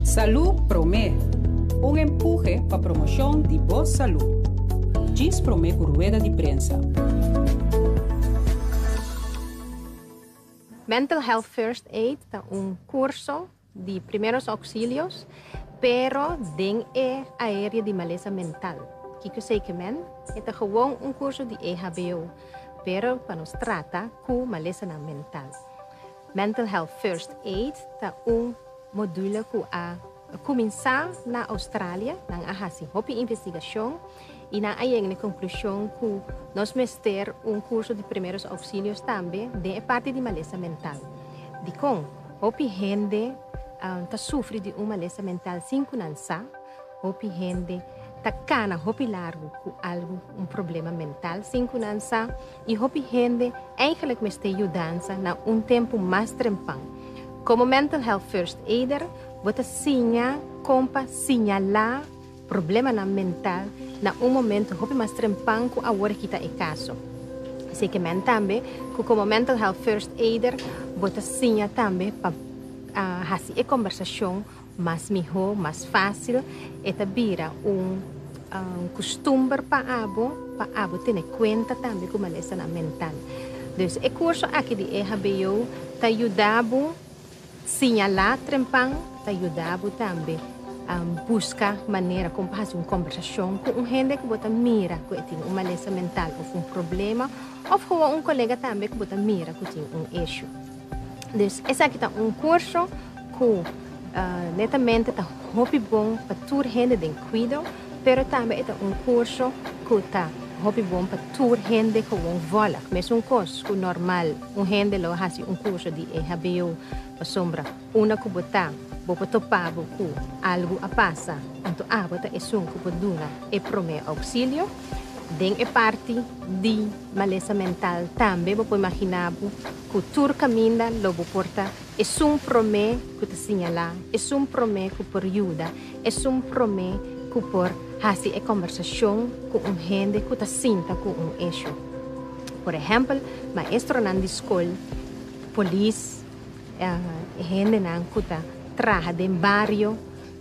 Salud Promé, un empuje para promoción de boa salud. Diz Promé por rueda de prensa. Mental Health First Aid é curso de primeiros auxílios, pero den a área de maleza mental. Que sei que é gewoon curso de EHBO, pero para nos trata com maleza mental. Mental Health First Aid é module que a começar na Austrália, na assim, hopi investigação e na aí conclusão que nós ter curso de primeiros auxílios também de parte de maleza mental. De com hopi gente tá sofre de maleza mental sem conhecer, hopi gente tá cana hopi largo com algo problema mental sem conhecer e hopi gente eigenlijk me está ajudando na tempo mais trempang. Como Mental Health First Aider, você signalar problema mental na momento hopi mais trempang com a hora que está em caso. Sei que também, como Mental Health First Aider, você signa também para fazer a conversação mais melhor, mais fácil, e vira costume para abo ter conta também com a maleza mental. Então, o curso aqui de EHBO te ajuda signalar trempang, te ajuda também buscar maneira como fazer uma conversação com gente que você mira que tem uma maleza mental ou problema, ou com colega também que você mira que tem issue. Então, esse aqui é curso que netamente está muito bom para toda gente de cuidado, pero também é curso que está muito bom para toda gente que vola. Mas curso que normal, gente lo faz curso de EHBO para sombra, uma que você topar com algo a passa, então você é que você duna e promete auxílio. Den é parte de maleza mental também, você imaginar que tudo caminha, logo porta, é promete que te signalar, é promete que por ajuda, é promete que por fazer a conversação com gente que te sinta com issue. Por exemplo, maestro na escola, polícia, gente que trabalha no bairro,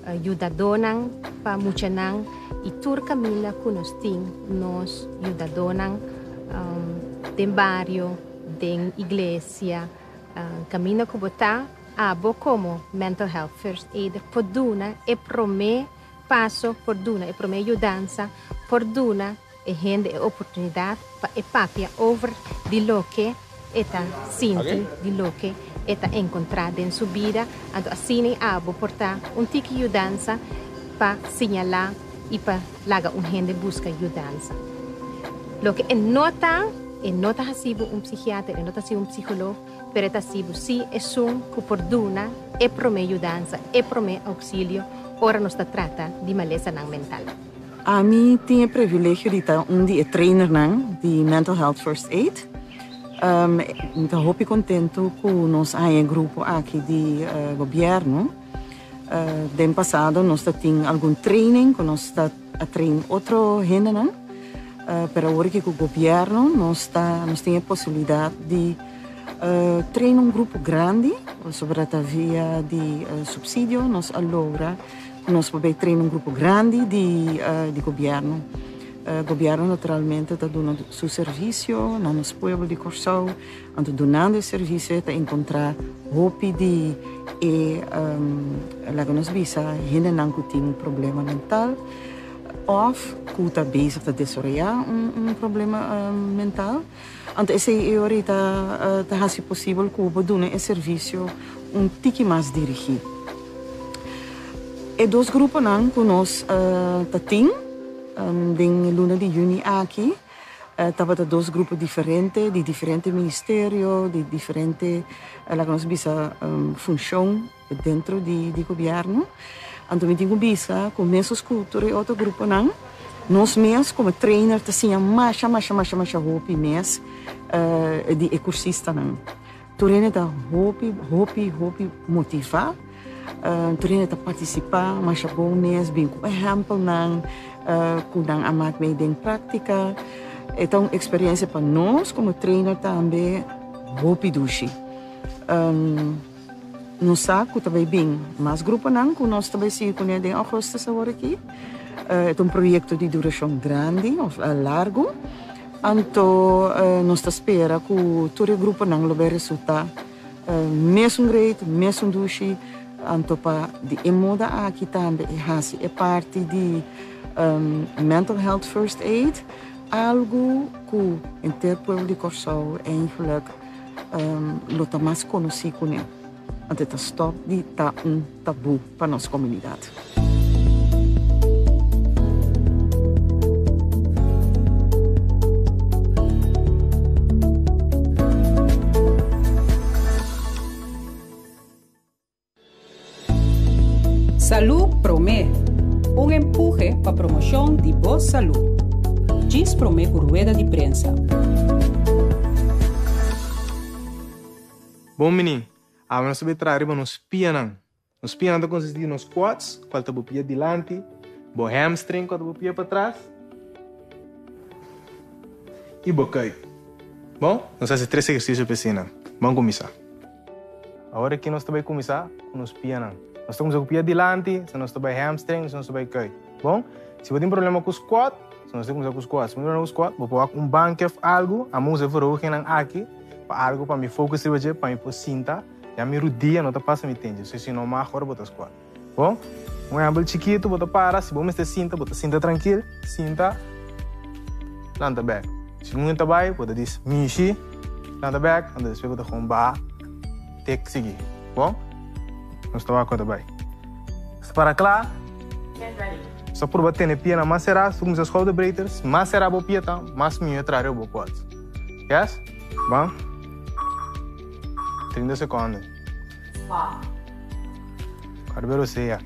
ajudador para muita e tudo caminha que nós temos, ajudador no bairro, na igreja, caminha que botar como Mental Health First Aid, por duna e promete passo, por duna e promete ajudança, por duna e gente a oportunidade para papia over de lo que está sinti, de lo que está encontrado em sua vida, então assim abo portar tique ajudança para signalar e para lagar gente busca ajudança. Lo que é nota hasibo psiquiatra, é nota hasibo psicólogo, pero é hasibo si é que por duna é promete ajudança, é promete auxílio, ora nos trata de maleza mental. A mim tinha privilégio de estar dia trainer de Mental Health First Aid. Estou muito contente com nós um grupo aqui de governo. Do ano passado nós tínhamos algum training, que nós está a treinar outro gente, para agora que o governo nós temos a possibilidade de treinar grupo grande sobre a via de subsídio, nós logra nós podemos treinar grupo grande de governo. O governo naturalmente está dando seu serviço no nosso povo de Corsau, está dando o serviço para encontrar hopi de lá que nós visa gente não que tem problema mental ou que está bezig a desorientar problema mental. Então essa é a hora está possível que o doen esse serviço tique mais dirigido. E dois grupos que nós temos em luna de junho aqui, estava dois grupos diferentes, de diferentes ministérios, de diferentes, lá que nós bisa função dentro do governo. Então, me digo bisa, com meus cultura e outro grupo nós mesmos como trainer, assim, mais hopi mês de cursista Turene tá hopi motivar, turene tá participar, mas bom mês, bem com exemplo kung amat may din prática. Então, experiência para nós, como trainer também, hopi dushi. não sabe que também bem, mas grupo não, que nós também se conhecemos em agosto agora aqui. É projeto de duração grande, ou largo. Então, nós esperamos que todo o grupo não vai resultar mesmo grande, mesmo duche. Então, para de moda aqui também é parte de mental health first aid, algo que em termos de Curaçao eigenlijk lota mais conhecido com ele. Então, het stop de tá tabu para nossa comunidade. Salud Promé, empuje para promoção de boa saúde. Diz Promé com rueda de prensa. Bom menino, agora nós vamos trazer nos pianos. Nos pianos consistem nos squats, qual tá pia dilante, bo hamstring, qual tá pia para trás. E bocai. Bom, nós fazemos 3 exercícios para ensinar. Vamos começar. Agora aqui nós vamos começar com os pianos. Nós estamos com o pia dilante, se nós estamos hamstring, se nós estamos cai. Bom, se você tem problema com o squat, se nós temos com o squat, se você tem problema com o squat, vou pôr banco ou algo, a mão se verruga aqui, para algo para me focar hoje, para me pôr cinta, e a minha rodinha não está passando me tende. Se não mais agora botar squat. Bom, um exemplo chiquito, bota para, se você tem cinta, bota cinta tranquilo, cinta, lanta back. Se não está bem, bota diz mishi, lanta back, e depois bota com ba, tek seguir. Bom? Nós estamos aqui também. Se para lá, só por bater na pia na macera, se começar a schouderbreeders, macera a pia tá, mas minha trará o quad. Yes? Bom? 30 segundos. Quero ver você.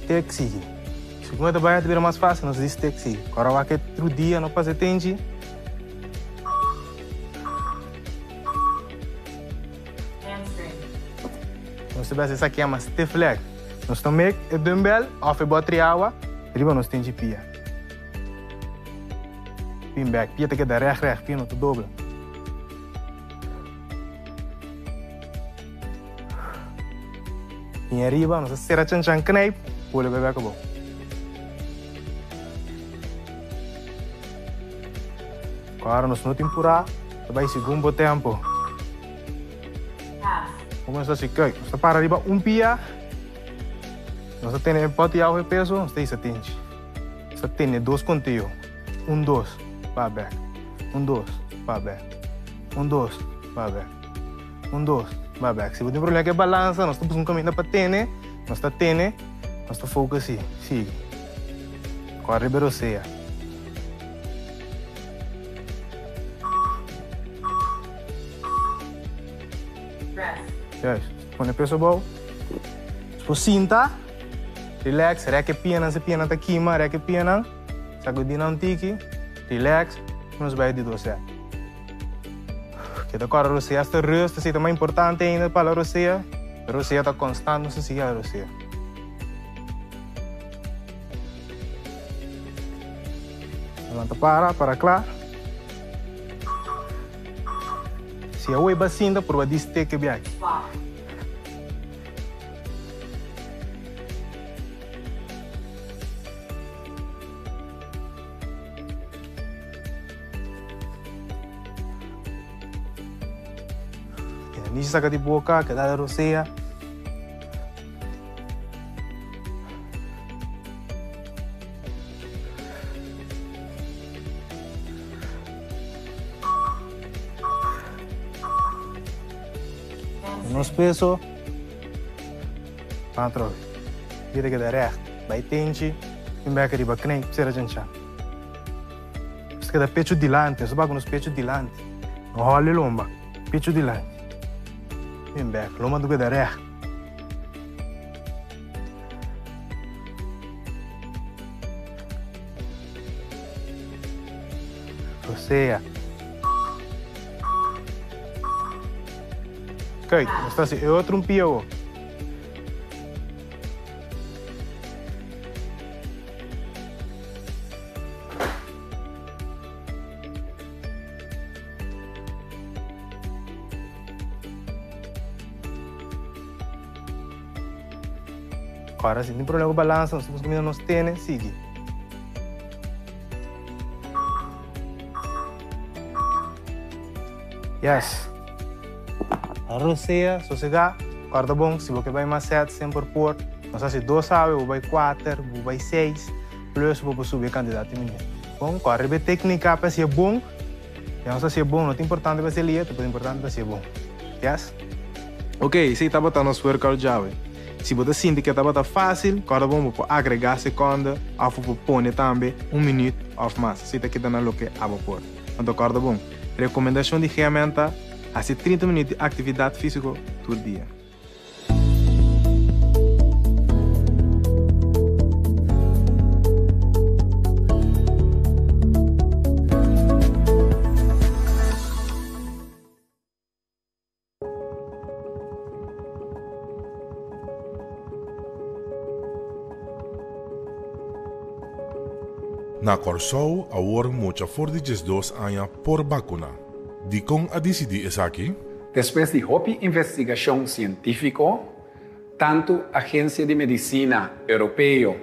Taxi. Se você trabalha, é mais fácil, nós diz taxi. Agora vai que outro dia não passa tempo. Nós temos essa aqui é uma stiff leg. Nós tomamos o dumbbell, off bota água, riba nós temos pia. Pin back, pia tem que dar recht, pia não te dobra. Pin arriba, nós será chan knife. Boleh bebek ke bawah. Agora nós não tempura, vai segundo tempo. Começa a se cair. Nós para arriba pia. Nós temos empate ao peso, nós temos 70. Nós temos 2 contigo. 1, 2, para back. 1, 2, para back. 1, 2, para back. 1, 2, para back. Se você tem problema com balança, nós estamos caminhando para ter, nós está tendo. Nós estamos focando, sigue. Corre para você. Yes. Põe o peso bom. Se cinta, relax, reque piana, se piana está aqui, reque piana, sacudina um tique, relax, nos vai de você. Que da corre você, esta rust, é mais importante ainda para você. A você está constante, não se siga a você. Levanta para lá. Se a oi bacinda, por vai dizer que bem. Ni saca de boca, que dá a roceia. Nos peso, patro, dia que dá recht, vai tente, e vai que bacana, será jancha. Se cada pecho dilante, só bago nos pecho dilante, não role lomba, pecho dilante, e back, lomba do que dá recht. Roceia. Kijk, nós está assim, é outro pio. Agora, se tem problema com balança, nós temos que nos tênis, sigue. Yes. Arroceia, sossegar, corda bom, se você vai mais 7, sempre por. Nós assim, 2 sabe, ou vai 4, ou vai 6, plus você subir candidato em bom, corre bem técnica para ser bom. E nós assim, bom, não é importante para ser lieta, é importante para ser bom. Yes? Ok, se está botando nosso workout já, se você sente que está fácil, corda bom, para agregar segunda, ou para pôr também 1 minuto ou mais. Se está aqui dando o que a vapor. Então, corda bom. Recomendação de ferramenta, fazer 30 minutos de atividade física todo dia. Na Corsou, agora muita for de 2 anos por vacuna. De com a decidir isso aqui? Después de uma investigação científica, tanto a Agência de Medicina Europea,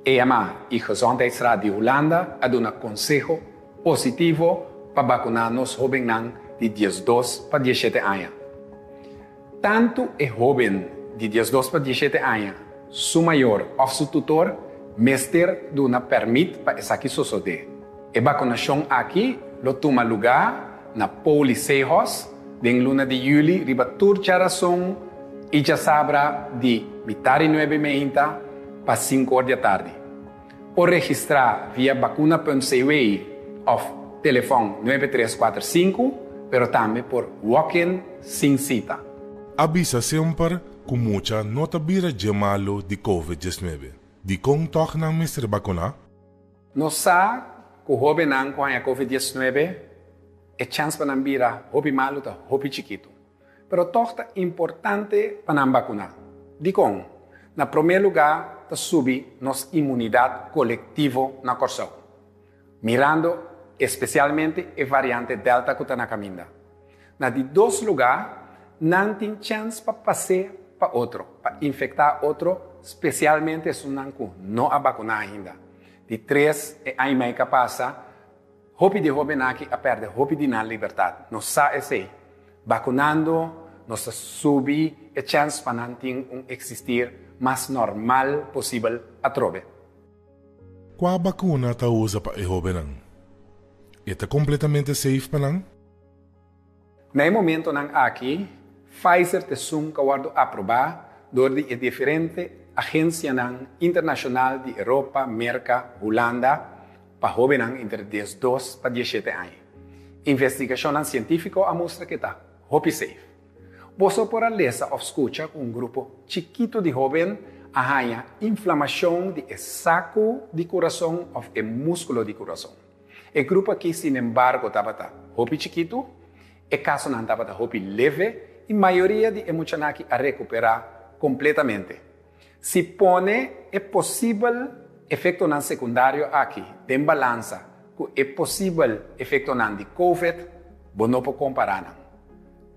EMA e Gezondheidsraad de Holanda dão um conselho positivo para vacinar os jovens de 12 para 17 anos. Tanto o jovem de 12 para 17 anos, seu maior ou seu tutor, mestre dá permite para isso aqui suceder. A vacinação aqui toma lugar na Policejos, em luna de julho, riba turcharação e já sabra de metade 9h30 para 5 da tarde. Ou registrar via vacuna.cw ou telefone 9345, pero também por walk-in sem cita. Avisa sempre com muita nota bira de malo de COVID-19. De com toch ng Mr. Vacuna? Nós sabemos que o jovem com a COVID-19 é chance para não virar hobby malo ou hobby chiquito. Pero toch é importante para não vacinar. De com, na primeiro lugar, subir nossa imunidade coletiva na Corsou. Mirando especialmente a variante Delta que está na caminho. Na de 2 lugares, não tem chance para passar para outro, para infectar outro, especialmente se não a vacinar ainda. De 3, a meia que passa, hopi de hobenaki a perde hopi de na liberdade. Nós sabemos, vacunando, nós subir a chance para não ter existir mais normal possível a trove. Qual vacuna está usa para o jovem? Está completamente safe para não? No momento aqui, Pfizer te sum kawardo aprobar door de diferente agência internacional de Europa, América, Holanda, para jovens entre 12 para 17 anos. Investigação científica mostra que está safe. Você pode ler ou escutar grupo chiquito de jovens a inflamação de saco de coração ou de músculo de coração. O grupo aqui, sin embargo, estava chiquito, o caso não estava leve, e a maioria de emocionaki a recuperar completamente. Se pone é possível efeito não secundário aqui, de balança, que é possível efeito não de COVID, não pode comparar.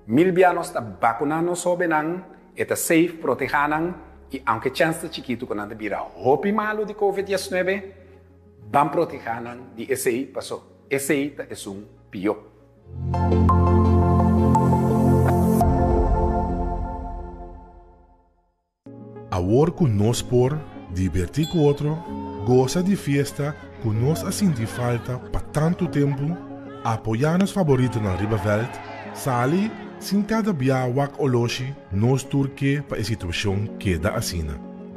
Milbianos está vacunando sobre não, está safe, protegendo, e aunque chance chiquito que não vira hopi malo de COVID-19, vão protegendo de esse passou. Esse é pior. Agora que nós por divertir com outro, goza de fiesta que nós senti falta para tanto tempo, apoiar nos favoritos na Ribaveld, sali sem cada dia wak oloshi nos turque para a situação queda assim.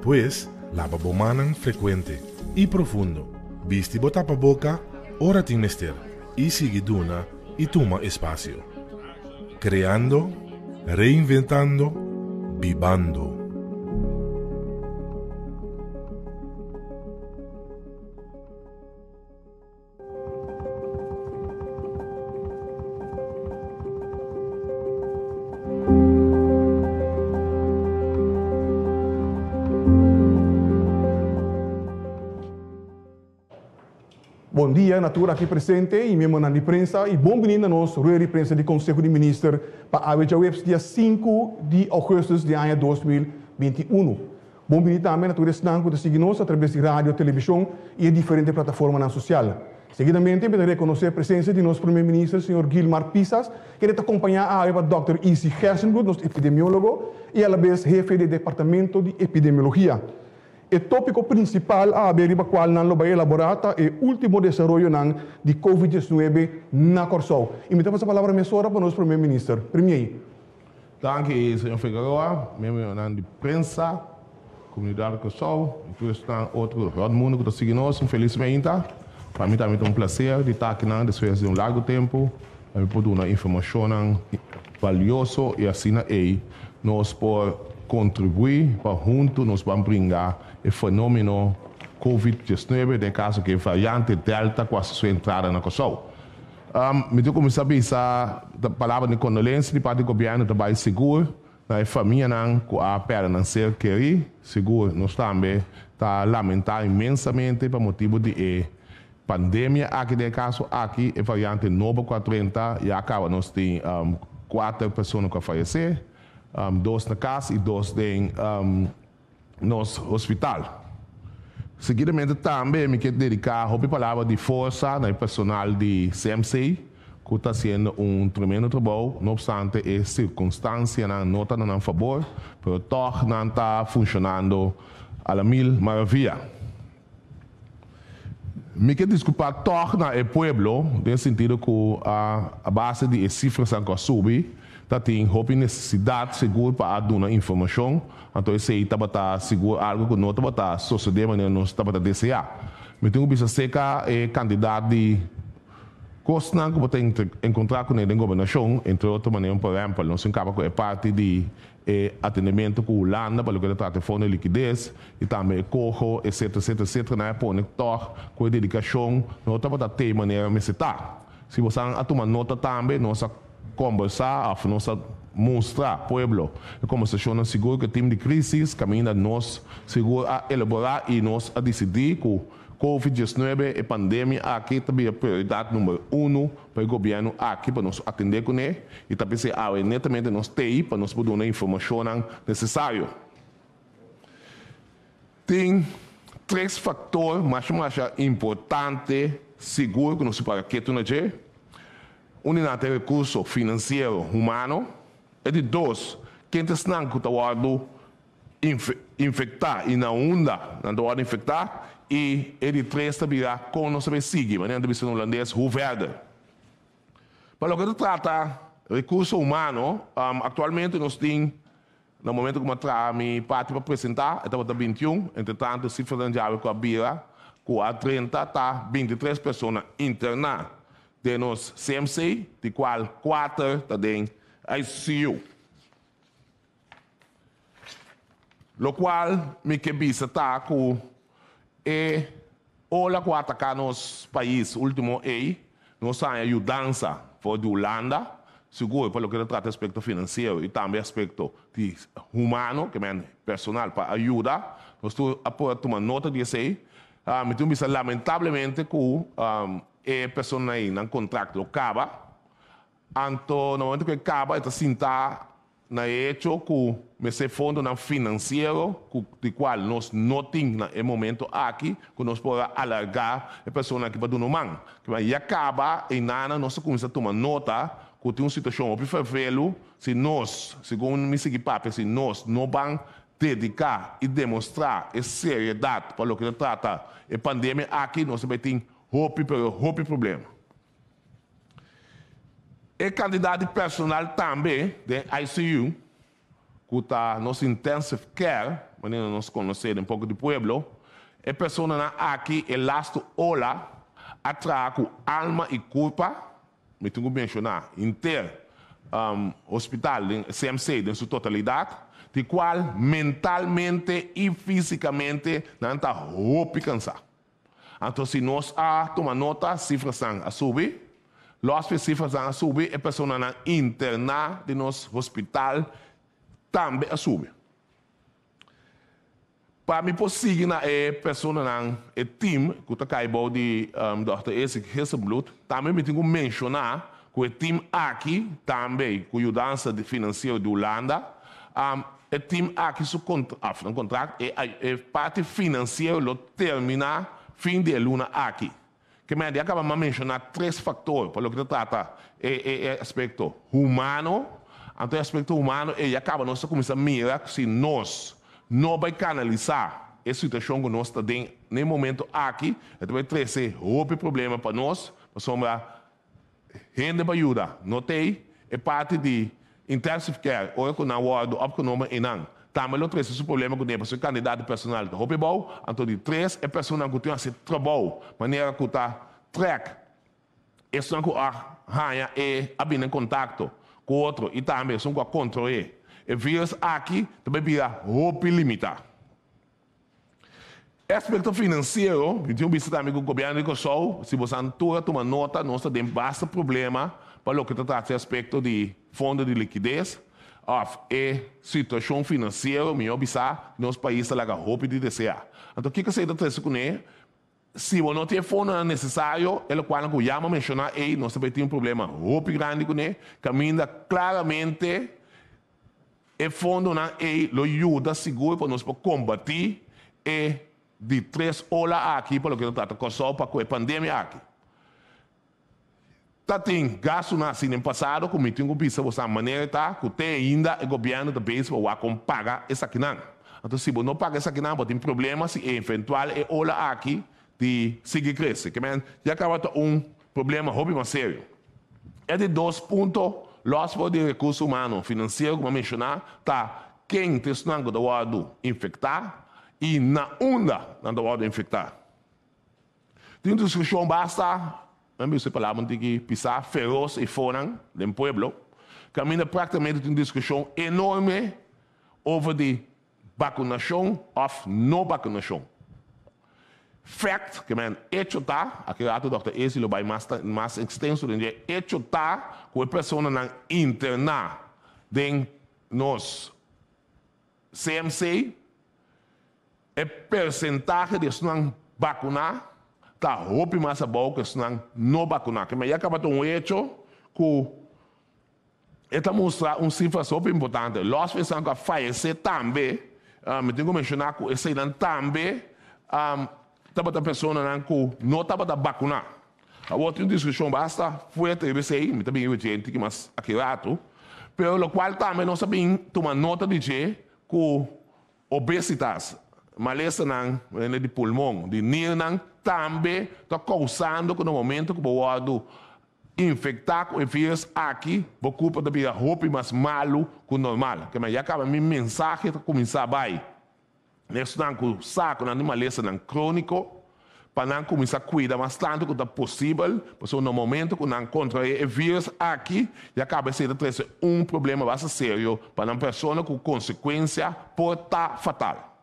Pois, lava bomanan frequente e profundo, viste botar para boca, ora tem mester, e sigue duna e toma espaço. Creando, reinventando, vivando. Bom dia, natura aqui presente e membro da imprensa e bem-vindo a nossa rueda de prensa do Conselho de Ministros para a webs dia 5 de agosto de ano 2021. Bem-vindo também a todos os que nos seguem através de rádio, televisão e diferentes plataformas sociais. Seguidamente, vamos reconhecer a presença de nosso primeiro-ministro, Sr. Gilmar Pisas, que está acompanhado a Dr. Isi Hersengut, nosso epidemiólogo, e a la vez jefe do Departamento de Epidemiologia. O tópico principal a ver o qual não vai elaborar é o último desenvolvimento de COVID-19 na Corsol. E me damos a palavra para o nosso primeiro-ministro. Primeiro. Dank u, senhor Figueroa, membro da imprensa, comunidade Corsol, e todos outro mundo que está seguindo, felizmente. Para mim também é um prazer de estar aqui depois de um largo tempo, para poder dar informação valiosa e assim nós podemos contribuir para juntos nós vamos brincar o fenômeno COVID-19, no caso que a variante Delta quase sua entrada na Kosovo. Me tenho começar a pensar a palavra de condolência de parte do governo também seguro, na família não com a perda não ser querido, seguro nós também está lamentar imensamente por motivo de pandemia aqui no caso aqui a variante nova 430 e acaba nós tem 4 pessoas que faleceram, 2 na casa e 2 no hospital. Seguidamente também me quero dedicar a palavra de força no personal de CMC que está fazendo tremendo trabalho, não obstante as circunstâncias não estão a favor, mas toch não está funcionando a la mil maravilha. Me quero desculpar torna o pueblo, no sentido que a base de cifras que subem, tem necessidade segura para dar informação, então isso aí está seguro algo que não está sucedendo, mas não está para desejar. Me tenho que ser que candidato de Costnan que pode encontrar com ele em governação, entre outras maneiras, por exemplo, não se acaba com a parte de atendimento com a Holanda, para o que trata de fundo de liquidez, e também corro, etc, na conector, com a dedicação, não está para ter maneira de citar. Se você tomar nota também, nós conversar, nós mostrar ao povo, a conversação segura que o time de crise caminha nós seguro a elaborar e nós a decidir que COVID-19 e pandemia aqui também é a prioridade número 1 para o governo aqui para nós atender com ele e também se netamente nós ter para nós poder dar a informação necessária. Tem 3 fatores mais importantes seguro que nós para que tu não é é recurso financeiro humano e de 2 quem está que está infectar e na onda não está infectar e de 3 também com nós seguir, mas não ser holandês Hoeverder. Para o que trata recurso humano, atualmente nós temos no momento que eu me parte para apresentar, estava 21, entretanto a cifra de água com a Bira, com a 30 está 23 pessoas internadas de nos CMC, de qual 4 está dentro ICU. Lo qual me que bisa tá com olha que atacar nos países último nós temos ajudança for de Holanda, seguro para o que trata aspecto financeiro e também aspecto de humano, que é personal para ajudar. Nós estamos tomando nota disso aí. Me tenho visto lamentavelmente que a pessoa aí no contrato acaba. Então, no momento que acaba, está sentar na hecho que esse fundo financeiro, de qual nós não temos no momento aqui, que nós podemos alargar a pessoa que vai dar no mão. Que vai acaba e nada, nós começamos a tomar nota que tem uma situação muito fevereiro, se nós, segundo me seguir papo, se nós não vamos dedicar e demonstrar a seriedade para o que trata a pandemia aqui, nós vamos ter outro problema. E candidato personal também, de ICU, que está nos intensive care, maneira nós conhecemos um pouco do pueblo, a pessoa aqui, é lasto ola, atrás com alma e culpa, me tenho que mencionar, hospital, CMC, em sua totalidade, de qual mentalmente e fisicamente não está roupa cansado. Então, se nós tomamos nota, cifras estão a subir, as cifras estão a subir, a pessoa interna de nosso hospital também a subir. para mim possível na pessoa na team que está caindo de Dr. Esik Hesselblut, também me tenho que mencionar que o team aqui também com ajuda financeira de Holanda, o team aqui su contrato é parte financeira lo termina fim de luna aqui. Que me acaba de mencionar 3 fatores para o que trata aspecto humano. Então, o aspecto humano, ele acaba nós começar a mirar se nós não vai canalizar a situação que nós estamos no momento aqui, então vai trazer outro problema para nós, para sombra gente para ajudar. Não tem, é parte de intensive care, ou que na hora do opconoma e não. Também não traz esse problema com o seu candidato personal de Hopebau, então de 3 é pessoa que tem esse trabalho, maneira que está track. Isso não é arranha e abrir em contato com outro e também são com a controle. E vírus aqui também vira roupa limitada. Aspecto financeiro, eu tenho visto também com o governo de Kosovo, se você não toma nota, nós temos bastante problema para o que trata aspecto de fundo de liquidez e situação financeira, melhor bizarra, nosso país está roupa de desejar. Então, o que você está com ele? Se você não tem fundo necessário, ele quando eu já mencionar, nós também temos um problema roupa grande com ele, caminha claramente. E fundo não lo ajuda seguro para nós combater de 3 olas aqui para o que trata Kosovo para com a pandemia aqui. Tá tem gasto assim no passado, como tinha visto essa maneira tá, que tem ainda o governo da país para pagar essa aqui não. Então se você não paga essa aqui não, tem problema se eventual é ola aqui de seguir crescer, que já acaba problema hobby mais sério. É de 2 pontos. Los de recursos humanos, financeiros, como mencionar, tá quem está do lado infectar e na onda do lado infectar. Tem uma discussão basta, você falava de que pisar feroz e fora do pueblo, caminha praticamente uma discussão enorme over de vacunação ou não vacunação. Fact, que é hecho tá, aqui o Dr. Esi lo vai mais extenso, hecho tá, que a pessoa não interna dentro nos CMC, é percentagem de não vacunar, tá roupa mais a boca que não vacunar. Que me acaba de hecho que está mostrando cifra super importante. Los pessoas que falecem também, me tenho que mencionar que esse também estava a pessoa não estava a vacunar. A outra discussão basta foi até me também eu gente que mais aquilo, pero o qual também nós sabemos tomar nota de que obesitas, maleza de pulmão, de nível também está causando que no momento que o lado infectar com o vírus aqui, por culpa da vida roupa mais malo que o normal. Que já acaba minha mensagem para começar a vai. Nesse não saco na maleza crônico, para não começar a cuidar mais tanto que é possível, porque no momento que não contra o vírus aqui, já acaba sendo problema bastante sério para uma pessoa com consequência pode estar fatal.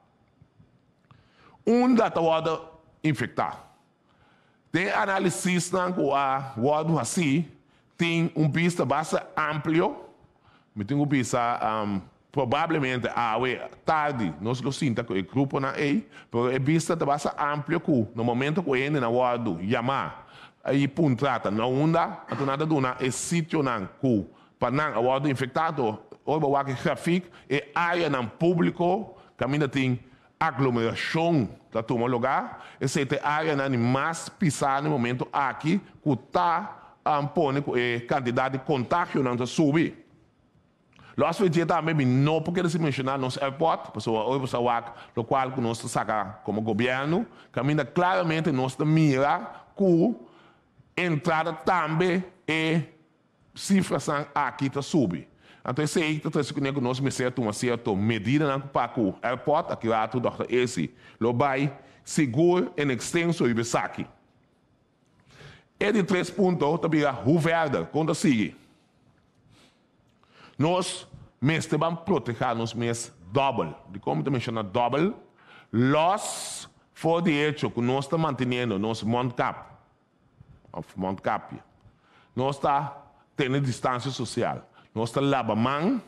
Da hora infectar. Tem análise que a word assim tem vista bastante amplo, me tem vista provavelmente tarde nós lo sinta que o grupo na pero é vista bastante amplo que no momento que ele na word chamar aí puntrata na onda então nada dona é sítio não que para não a word infectado ou o que gráfico é área não público caminha tem aglomeração da turma lugar, essa é a área não mais pisar no momento aqui que está põe a quantidade de contágio não subir. Nós vemos também não porque se mencionar nos aeroportos, o qual nós saca como governo, caminha claramente nós mira que entrada também é cifras aqui está subir. Então, esse aí está trazendo nós uma certa medida para que o aeroporto, aqui lá, o Dr. Esi, lo vai seguro e extenso e aqui. E de 3 pontos, também a Ruverde, quando sigue. Nós, vamos proteger nos mês double. De como te menciona double, los for de hecho que nós estamos mantendo nos Montcap, nós estamos tendo distância social. Nós estamos lavando,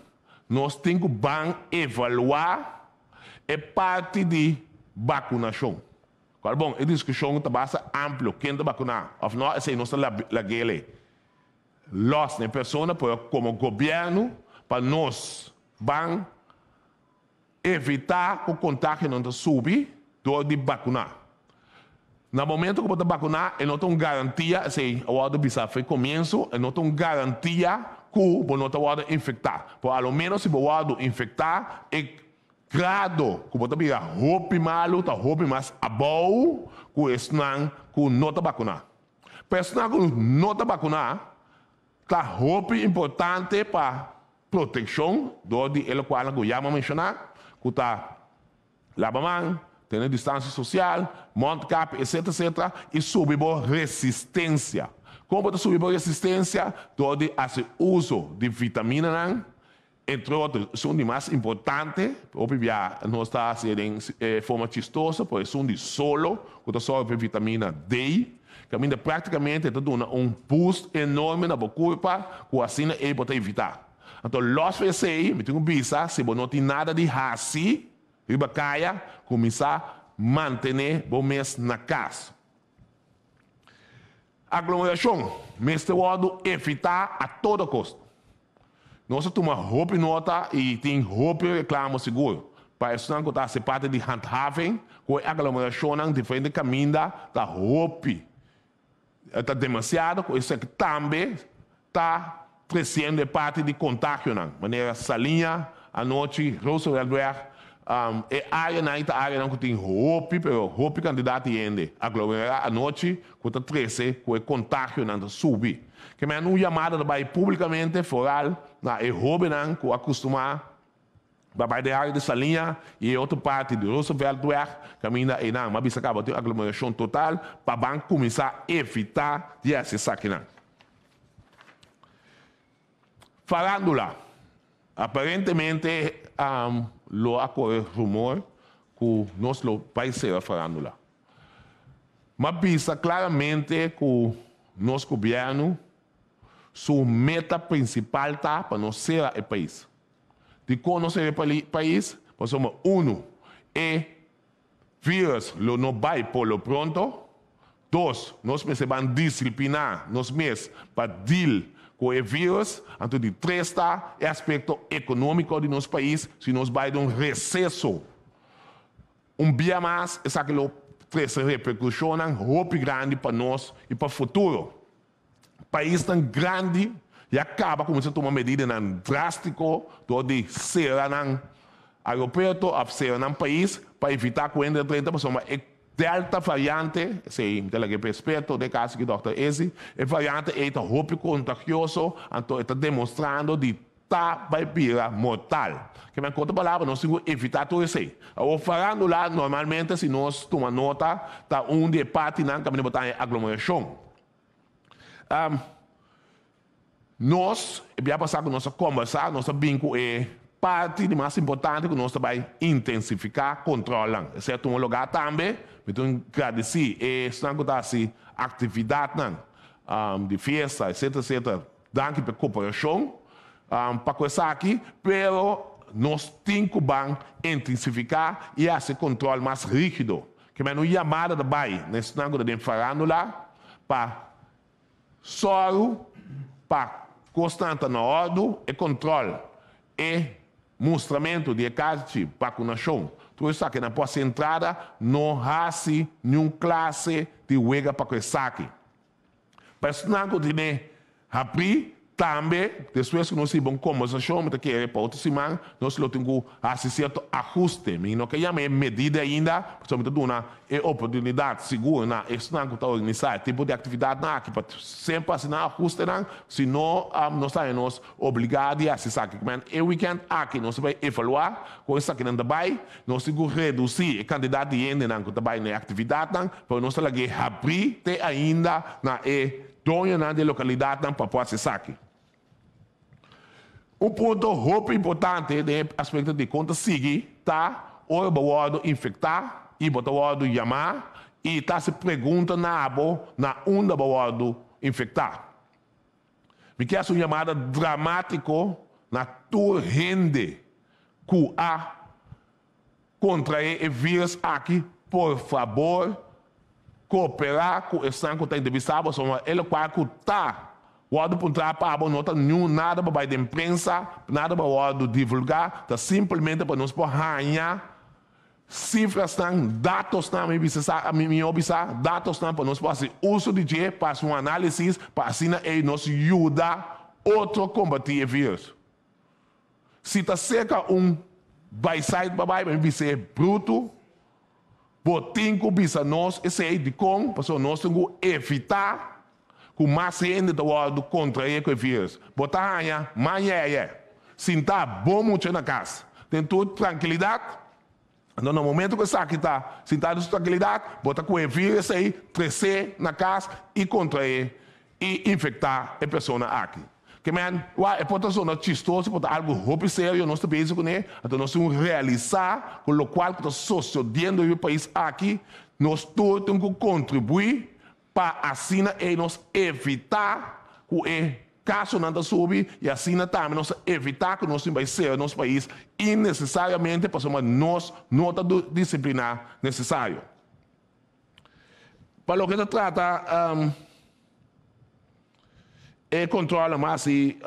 nós temos que evaluar é parte de vacunação. Bom, a discussão está bastante ampla, quem está vacunar, ou não, essa é a nossa lei. Nós, né, pessoa, como governo, para nós, vamos evitar que o contágio não suba do de vacunar. No momento que você vacunar, não tem garantia, assim, a hora de foi começo, não tem garantia que você não vai infectar. Por ao menos se você vai infectar, é grado que você vai roupa malo, roupa mais abaixo, que não está vacunar. Pessoa que não está vacunar, a roupa importante para proteção, do de ele qual eu já mencionar, que está lava mão, tem distância social, monte cap, etc, etc, e subir resistência. Como para subir resistência, do de esse uso de vitamina, entre outros, são de mais importante, obviamente, não está em forma chistosa, pois são de solo, que só de vitamina D, que ainda praticamente está dando boost enorme na corpo, que assim é para evitar. Então, nós vezes, me tenho vista, se não tem nada de raci, riba caia, começar a manter o mês na casa. Aglomeração, mestre modo, evitar a todo custo. Nós tomamos roupa em nota e tem roupa reclamo seguro. Para isso, não está se parte de handhaving, com a aglomeração em diferentes caminhos da roupa. Está demasiado, isso é que também está crescendo parte de contágio, de maneira salinha, à noite, Roosevelt, área não tem roupa, mas roupa candidato ainda. Aglomerar à noite, quando cresce, com o contágio não subir. Que é uma chamada de publicamente foral, na roupa não, que acostumar, para a área de salinha e outra parte de Roosevelt, caminha e não, mas acaba de aglomeração total, para começar a evitar de acessar aqui não. Farándula. Aparentemente, lo ocorre rumor que nosso país será farándula. Mas visa claramente que nosso governo, sua meta principal está para nós ser o país. De conhecer o país, nós somos vírus não vai por lo pronto. Dois, nós vamos disciplinar nós mesmos para deal com o vírus. Então, de três, está o aspecto econômico de nosso país. Se nós vamos dar recesso, dia mais, essa que três repercussões, roupa grande para nós e para o futuro. País tão grande e acaba começando a tomar medidas drásticas de ser no aeroporto, a ser no país, para evitar que entre 30%. Delta variante, se tem que respeito de caso que o Dr. Ezi, a variante é roupa contagioso, então está demonstrando de vai virar mortal. Que em outra palavra, nós temos que evitar tudo isso. O farándula, normalmente, se nós tomamos nota, está de parte na caminho de botar em aglomeração. Nós, já passar com nossa conversa, nossa vínculo é parte mais importante que nós vai intensificar, controlando. Certo? Um lugar também, então, agradecer, estão acontecendo atividades de festa, etc., etc., dando para a cooperação, para começar aqui, mas nós temos que intensificar e esse controle mais rígido. Que é uma chamada de bairro, nesse negócio de farándula, para só para constante na ordem e controle e mostramento de casos de vacunação. Tudo isso aqui na possa entrada não há nenhuma classe de huelga para começar aqui. Para isso não continue a abrir também, depois que nós temos uma conversação, que é para outra semana, nós temos que certo ajuste. Mas não que chame medida ainda, porque dar uma oportunidade segura na estudante que está organizando tipo de atividade aqui, para sempre assinar ajuste, senão nós estamos obrigados a acessar aqui. E o weekend aqui, nós vamos evaluar com isso aqui também, nós temos que reduzir a quantidade de gente que trabalha na atividade, para nós temos que abrir ainda na dona de localidade para poder acessar aqui. Ponto roupa importante do aspecto de conta seguir, tá? Ou o infectar, e o chamar, e tá se pergunta na onde o infectar. Me quer uma chamada dramática na tua rende que contrair o vírus aqui, por favor, cooperar com o sangue que está entrevistado, ele qual que está, pode pontar para não está nada para a imprensa, nada para divulgar, está simplesmente para nós ganhar cifras, dados, dados para nós fazer uso de dia, para um análise, para assim nos ajudar outro combater o vírus. Se está cerca baiside babai, vai ser bruto, botinho bisa nós, esse é de com, para nós temos que evitar que mais gente do mundo contrair o vírus. Botar aí, manhã, sentar bom muito na casa, tem tudo tranquilidade. No momento que você está sentado em tranquilidade, botar com o vírus aí, crescer na casa e contrair e infectar a pessoa aqui. Que man, é pode ser chistoso, pode algo roubo sério, nós estamos pensando com ele, então nós temos que realizar, com o qual está sucedendo no país aqui, nós todos temos que contribuir para assim nós evitar que o caso não subir e assim também nós evitar que nós vai ser no nosso país innecessariamente para nós nota disciplinar necessário. Para o que se trata controla mais se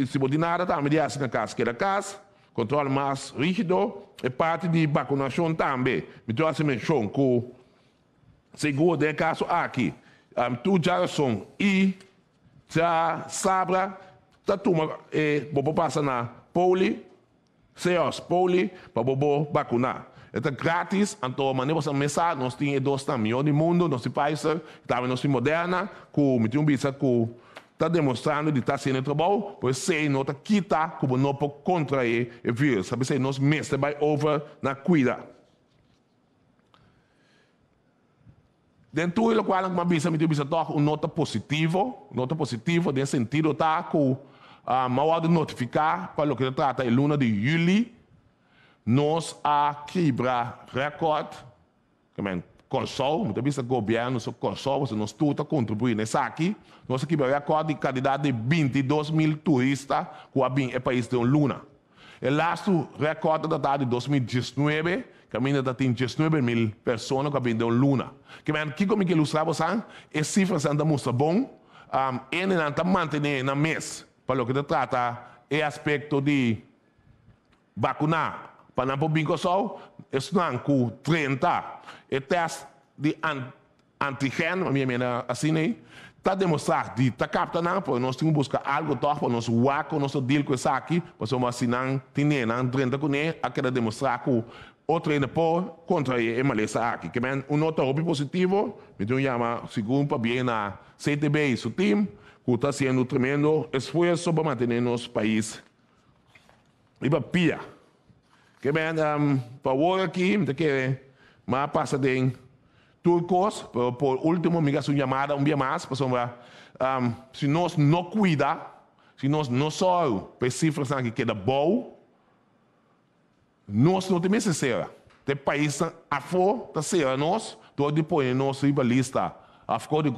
subordinada também assim na casa, que era casa, controle mais rígido, é parte de vacinação também. Então, assim, menção que seguro de caso aqui, tu já são e já sabra, tá turma bobo passa na poli, seus poli, para bobo vacinar. É grátis, então, maneira de começar, nós temos dois melhores do mundo, nós temos Pfizer, também nós temos Moderna, que me tem visa que está demonstrando de estar sendo trabalho, pois se não está quita, como não pode contrair o vírus, sabe se nós mesmos vai over na cuida. Dentro do qual uma visa me tem visa tocar nota positivo nesse sentido tá que mal de notificar para o que trata em luna de julho nós quebrar recorde, console, muitas vezes o governo só console, nós tudo contribuir nessa aqui, nós quebrar recorde de quantidade de 22 mil turistas que vêm ao país de luna. O last recorde datado de 2019, caminha da tem 19 mil pessoas que vêm de luna. Que como que ilustrava as cifras ainda mostra bom, ele não está mantendo na mesa, para o que trata é aspecto de vacinar. Para não bingo só, estão com 30. O teste de antígeno, assim, está demonstrado que está captando, porque nós temos que buscar algo para nós waco, nós deal com isso aqui, para nós assim não tem não 30 com ele, aquela demonstrar que o treino por contra a maleza aqui. Que outro hobby positivo, me chama segundo para bem na CTB e seu time, que está sendo um tremendo esforço para manter nosso país. E para pia. Que para hoje aqui, me quer mas passa de turcos, por último, me gasto chamada dia mais, para se nós não cuidar, se nós não só cifras que queda bom, nós não temos necessário. O país afora, está ser nós, todo depois nós rivalista, afora de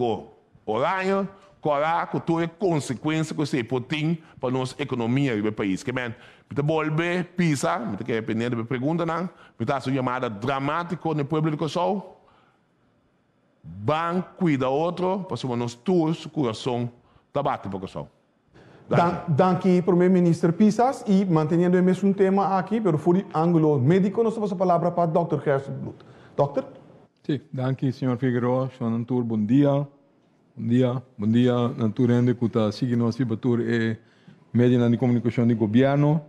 oranha, corar, que toda consequência que você pode para nossa economia do país. Que me volver pisa, me quer depender da pergunta não, me está chamada dramático no público só. Ban cuida outro, para nós todos coração tá bate por coração. Danke, primeiro-ministro Pisas, e mantendo o mesmo tema aqui, pero por ângulo médico, nós temos a palavra para o Dr. Gerson Blut. Doctor? Sim, danke, senhor Figueroa, senhor Nantur, bom dia. Bom dia, Nantur, que está seguindo a Cibatur e média de comunicação do governo.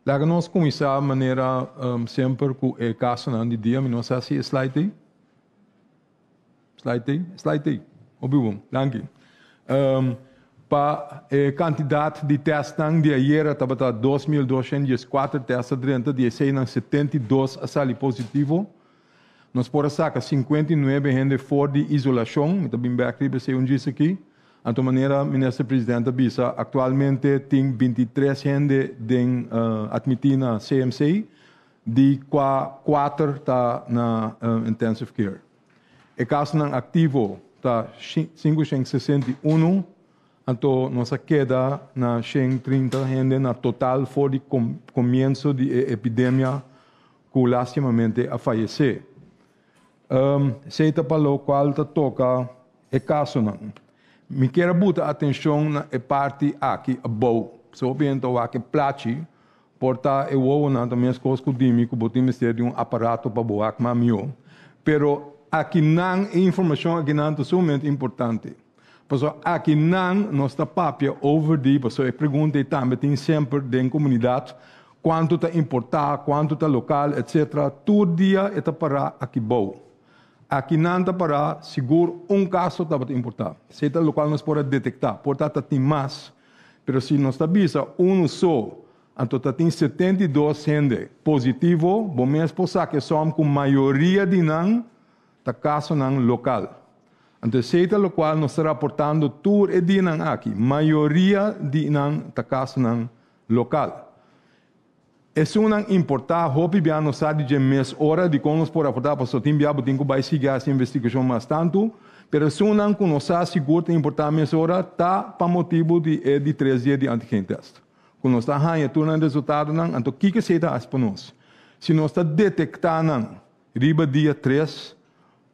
Lá nós começar a maneira sempre com o caso de dia, mas não sei se slide aí. Obrigado, danke. Para a quantidade de testes de ayer, estava 2.204 testes dentro de 72 a sair positivo. Nós podemos sacar 59 gente fora de isolação, então bem back ser disse aqui. De maneira, ministro presidente Bisa, atualmente tem 23 gente admitida na CMC, de 4 está na intensive care. O caso ativo está 561, Então, nossa queda na 130 gente na total foi de começo da epidemia que lastimamente a falecer. Seita para o qual toca é caso não. Me quero botar atenção na parte aqui abaixo. So bem aqui placi, porta eu vou na também as coisas que dimico, botamos ter um aparato para boar mamio. Pero aqui não informação aqui não é sumamente importante. Porque aqui não nós está papia over de, porque eu perguntei também tem sempre da comunidade quanto está importar, quanto está local, etc. Todo dia está para aqui bom. Aqui não está para seguro caso está para importar. Se está local nós podemos detectar, portanto tem mais. Pero se nós está bisa só, então tem 72 gente positivo, bom mês possa que são com maioria de não tá caso não local. Então, se está local, nós está reportando tudo é de não aqui. Maioria de não tá caso não local. Isso não importa, hope bem nós sabe de mês hora de como nós podemos reportar, porque só tem bem que vai seguir essa investigação mais tanto. Pero se não que nós sabe seguro importar mês hora, tá para motivo de 3 dias de antigen test. Quando nós está ganhando tudo no resultado não, então o que se está para nós? Se nós está detectando riba dia 3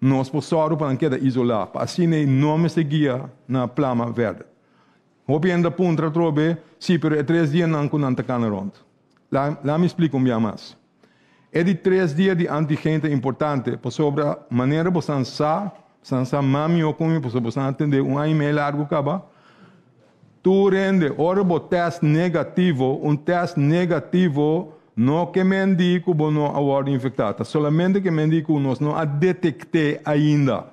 nós possamos para queda isolar, assim não me seguia na plama verde. Hope ainda ponto trobe, sim, pero é 3 dias não que não está canarond. Lá me explico mais. É de 3 dias de antigente importante, por sobre a maneira que você sabe, você mami ou como você atender e-mail largo acaba. Tu rende, ora o teste negativo, teste negativo não que me indica que não há infectado, solamente que me indica que nós não a detectei ainda.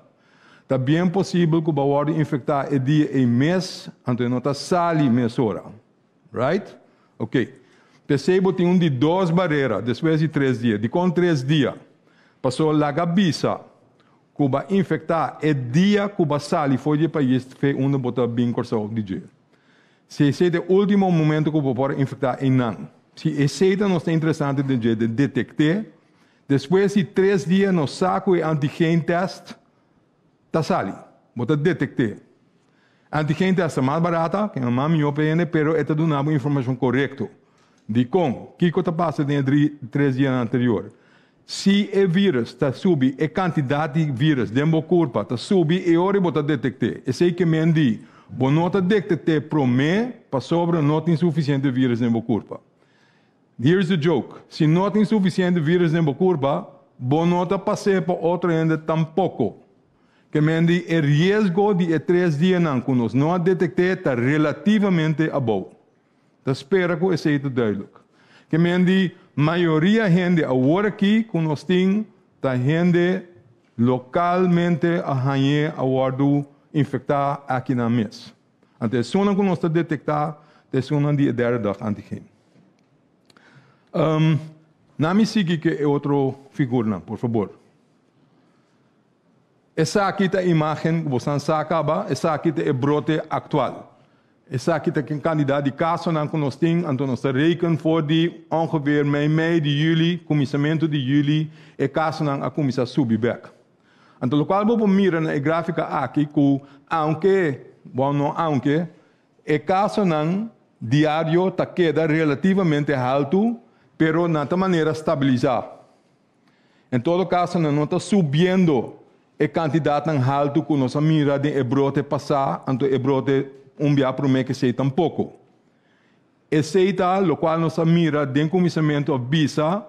Está bem possível que o hora infectado é dia e mês, então não está sali mês hora. Right? Ok. Percebo que tem de 2 barreiras, depois de 3 dias. De com 3 dias, passou a gabisa, que vai infectar, é dia que vai sair, foi de país, fez botar bem corção de dia. Se esse é o último momento que vai poder infectar, é não. Se esse não está interessante de detectar, depois de 3 dias, no saco e antigen test, está sali, bota detectar. Antigen test é mais barata, que é mais miopene, pero é dando uma informação correta. De como, o que está passando em 3 dias anteriores. Se o vírus está subindo, a quantidade de vírus dentro da curva está subindo, e agora você detectar. Esse é que me diz, você não está detectando para mim, para sobre não tem suficiente vírus dentro da curva. Here's the joke. Se não tem suficiente vírus dentro da curva, você não está passando para outra ainda tampouco. Que me diz, o risco de 3 dias que nós não detectamos está relativamente abaixo. Então, espero que isso seja duidelijk. Que me diz, maioria gente agora aqui, que nós temos, está gente localmente a ganhar agora infectar aqui na mesa. Então, se não que nós está detectando, é uma de 3 dag antigen. Não me siga que é outra figura, por favor. Essa aqui é a imagem que você sabe, essa aqui é o brote atual. Essa aqui é a quantidade de casos que nós temos, então nós rekenamos por de ongeveer mei de julho, começamento de julho, e casos que começam a subir. Então, o qual vamos mirar na gráfica aqui, que aunque, o caso diário está queda relativamente alto, pero de maneira estabilizada. Em todo caso, não está subindo a quantidade alta que nós miramos de brote passar, então o brote dia para mim que sei tampouco. Esse é o qual nós mira de começamento avisa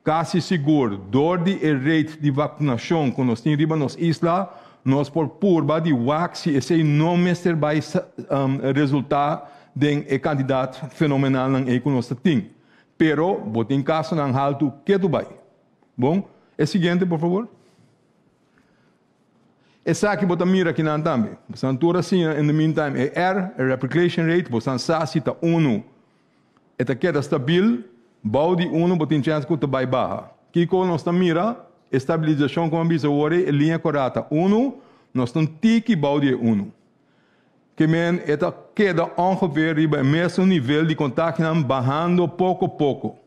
quase seguro, dor de rate de vacinação que nós temos nas islas, nós por purba de wax, esse não vai resultar de a quantidade fenomenal que nós temos. Pero, botem caso não alto, que tu vai. Bom, é seguinte, por favor. Essa aqui você mira aqui na também. Você altura assim, in the meantime, é R, a replication rate, você sabe se está 1. Esta queda stabil, bau de 1, você tem chance que você vai barra. Que quando nós mira, estabilização como bisa ore, é linha correta 1, nós temos tiki bau de 1. Que men, esta queda ongeveer o mesmo nível de contato, barrando pouco a pouco.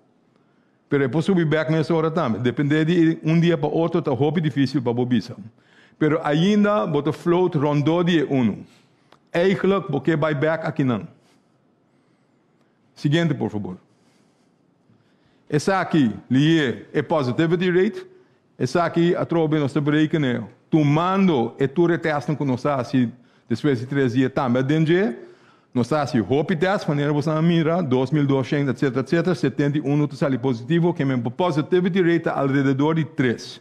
Pero depois subir back nessa hora também. Depende de dia para outro, está difícil para a bisa. Pero ainda, você float rondou de 1. eigenlijk porque buyback aqui não. Seguinte, por favor. Essa aqui, é positivity rate. Essa aqui, a trobe nós berekenen, tomando e tu retestam com nós assim, depois de 3 dias também dentro, nós assim, hope test, maneira você mira, 2.200, etc, 71 tu sali positivo, que mesmo positivity rate alrededor de 3.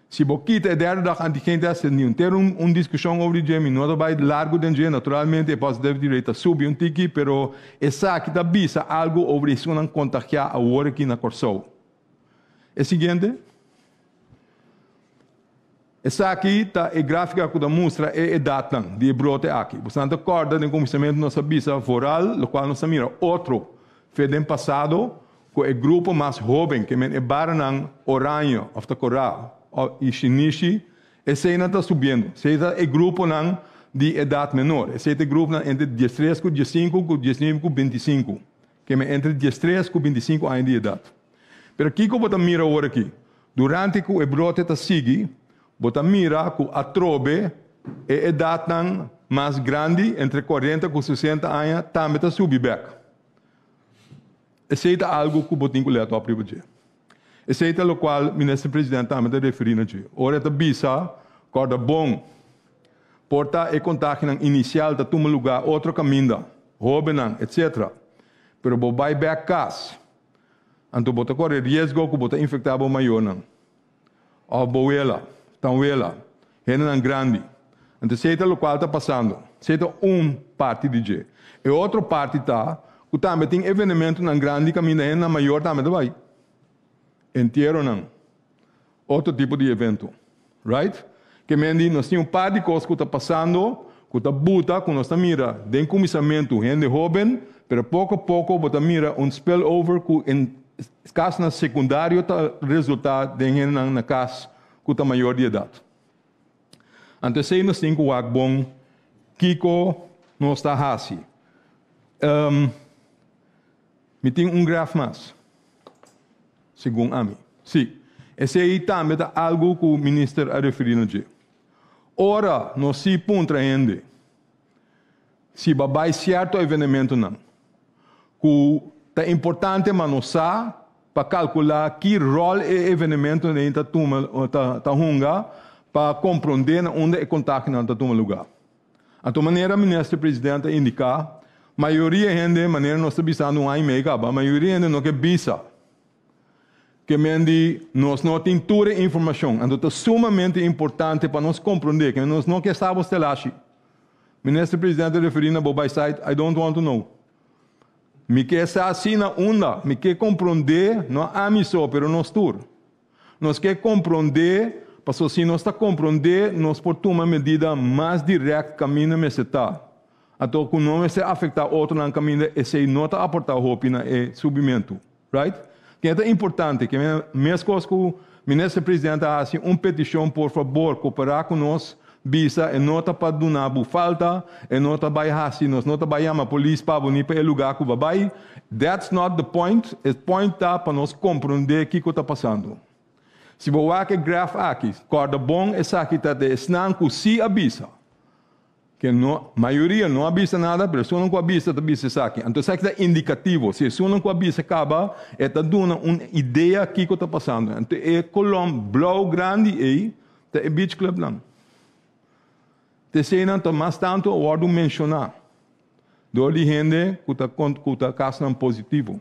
Se você quita a derde dag antigen test, não ter discussão sobre o gem, não vai largo dentro, naturalmente, a positivity rate sube tiki, pero essa aqui tá bisa algo sobre isso não contagiar a hora aqui na Corsou. É seguinte. Essa aqui está a gráfica que mostra a data de brote aqui. Você não acorda com o começamento da nossa visa foral, no qual nós mira outro fedem passado com o grupo mais jovem, que é Baranang, Oranho, of the Coral, e Shinichi, e se ainda está subindo. Se é o grupo de idade menor. Esse é o grupo entre 13 com 15 com 19 com 25, que é entre 13 com 25 anos de idade. Mas aqui que você mira agora aqui, durante que o brote está seguindo, você mira que a trobe é a idade mais grande, entre 40 e 60 anos, também está subindo. Esse é algo que você tem que ler a primeira. Esse é o qual o ministro-presidente também está referindo. Ora, está bisa, corda bom, porta e contato inicial, está tomando lugar, outro caminho, jovem, etc. Pero você vai back caso. Então, você corre risco que você infectar o maior. Ou boela. Tanwela, é grande. Então, se é o qual está passando, se é parte de G. E outra parte está, que também tem evento grande, caminho na maior também vai. Inteiro não. Outro tipo de evento. Right? Que mendi, nós temos parte de coisas que está passando, que está buta, que nós está mira, de começamento, gente jovem, pero pouco a pouco, você mira spillover, que em caso na secundário, está resultado de gente na casa, que está maior de idade. Antes de nós temos o bom, Kiko não está assim. Me tem gráfico mais, segundo a mim. Sim, esse aí também é algo que o ministro está referindo. Ora, nós se pontraindo, se vai certo evento não, que é importante manosar, para calcular que rol é evento está hunga para compreender onde é contato está tomando lugar. A tua maneira, o ministro-presidente indica, a maioria da gente, maneira nós estamos visando um ano e meio, a maioria da gente não quer visa. Que mendi, nós não temos toda a informação. Então, é sumamente importante para nós compreender que nós não queremos ter lá. O ministro-presidente referindo a Bobai site, I don't want to know. Me quer estar assim na onda, me quer compreender, não a mim só, pero nós todos. Nós quer compreender, porque se nós está compreender, nós por tomar medida mais direta caminho me está. Então, que não se afetar outro no caminho, esse não está aportar roupa na subimento, right? Que é importante, que mesmo coisa que o ministro-presidente assim, petição, por favor, cooperar conosco, visa e nota para donar falta e nota vai assim nós nota vai a polícia para venir para o lugar que vai. That's not the point. O point tá para nós compreender o que está passando. Se você olhar que grafo aqui, corda bom essa aqui está de esnan que se avisa que não maioria não avisa nada, mas se não avisa essa aqui. Então isso aqui é indicativo. Se não avisa acaba, está dando uma ideia que está passando. Então é colom blau grande aí, é beach club não. Terceira, mais tanto, eu vou mencionar. Do de gente que está caso positivo.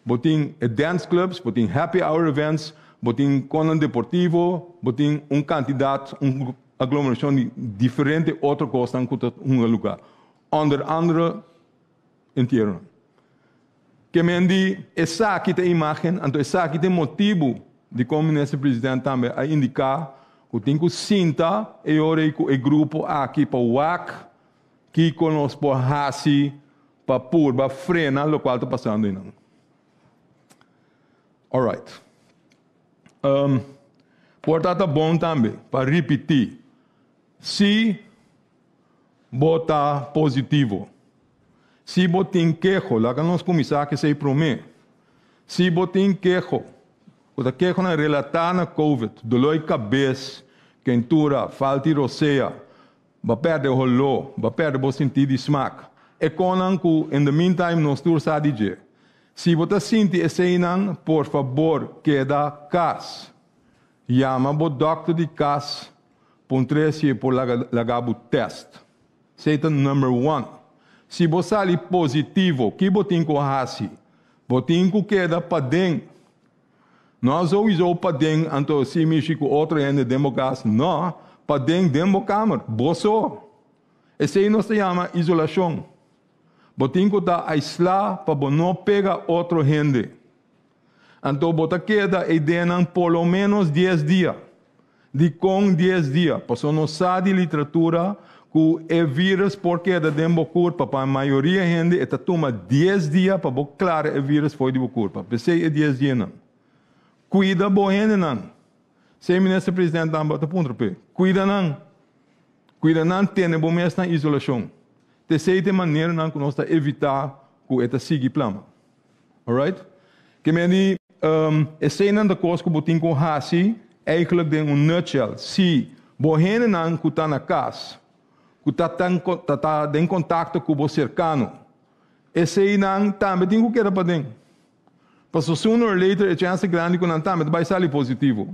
Botem dance clubs, botem happy hour events, botem conan deportivo, botem candidato, aglomeração diferente, outra coisa que está em lugar. Onder andere, inteiro. Que me diz, essa aqui tem imagem, então essa aqui tem motivo de como o ministro-presidente também a indicar que tem que sinta e ora que o grupo aqui para o WAC, que conosco por hasi, para pôr, para frenar o qual está passando aí. Alright. Portanto, bom também, para repetir, se botar positivo, se botar queijo, lá que nós começamos a se prometer, se botar queijo, o que é relatar na COVID, dolor de cabeça, quentura, falta de roceia, ba perde o holo, ba perde o sentido de smaak. E konan ku in the meantime nos tur sa DJ. Se você sente esse não, por favor, queda cas. Llama o doctor de cas, pontresse por lagabu test. Seita number 1. Se você ali positivo, que botinho hasi, botinho queda para dentro. Nós sowieso para dentro, então se mexer com outro gente democas, não, para dentro democâmara, boso. Esse não se chama isolação. Botinho está aislar para não pegar outro gente. Então, bota queda e denan pelo menos 10 dias. De com 10 dias. Porque não sabe de literatura que o vírus, porque da dembo curva, para a maioria da gente, está toma 10 dias para botar claro o vírus foi de curva. Pensei é 10 dias não. Cuida boa gente não. Se o ministro-presidente está bota ponto pé. Cuida não. Cuida não tem bom mês na isolação. Terceira maneira não que nós está evitar que esta siga plano. Alright? Que me diz esse não da coisa que botin com hasi eigenlijk em nutshell. Se bohene não que está na casa, que está em contato com o cercano, esse não também tem que era para dentro. Porque sooner or later a chance grande que não também vai sair positivo.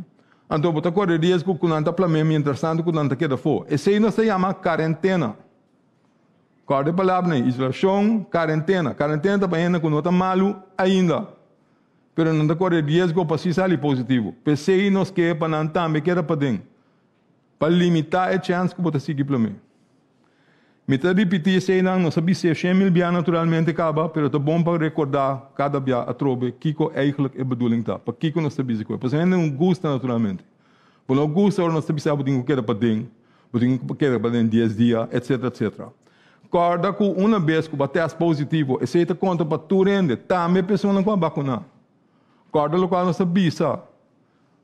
Então botar correr risco que não está planejando interessante que não está queda fora. Esse não se chama quarentena. Cada palavra é isolação, quarentena. Quarentena está para que não está malo ainda. Pero não está correr risco para se sair positivo. Pensei nos que para não também queda para dentro. Para limitar a chance que você seguir para mim. Me está repetindo se não sabia se 100.000 bia naturalmente acaba, pero é bom para recordar cada bia a trobe que eigenlijk é bedoeling tá. Para que não sabia se coisa. Porque não gosta naturalmente. Por não gosta ou não sabia se botinho queda para dentro, botinho queda para dentro 10 dias, etc, etc. Corda que uma vez que o teste positivo, esse está conta para tu rende, também a pessoa não vai vacinar. Corda local não sabia.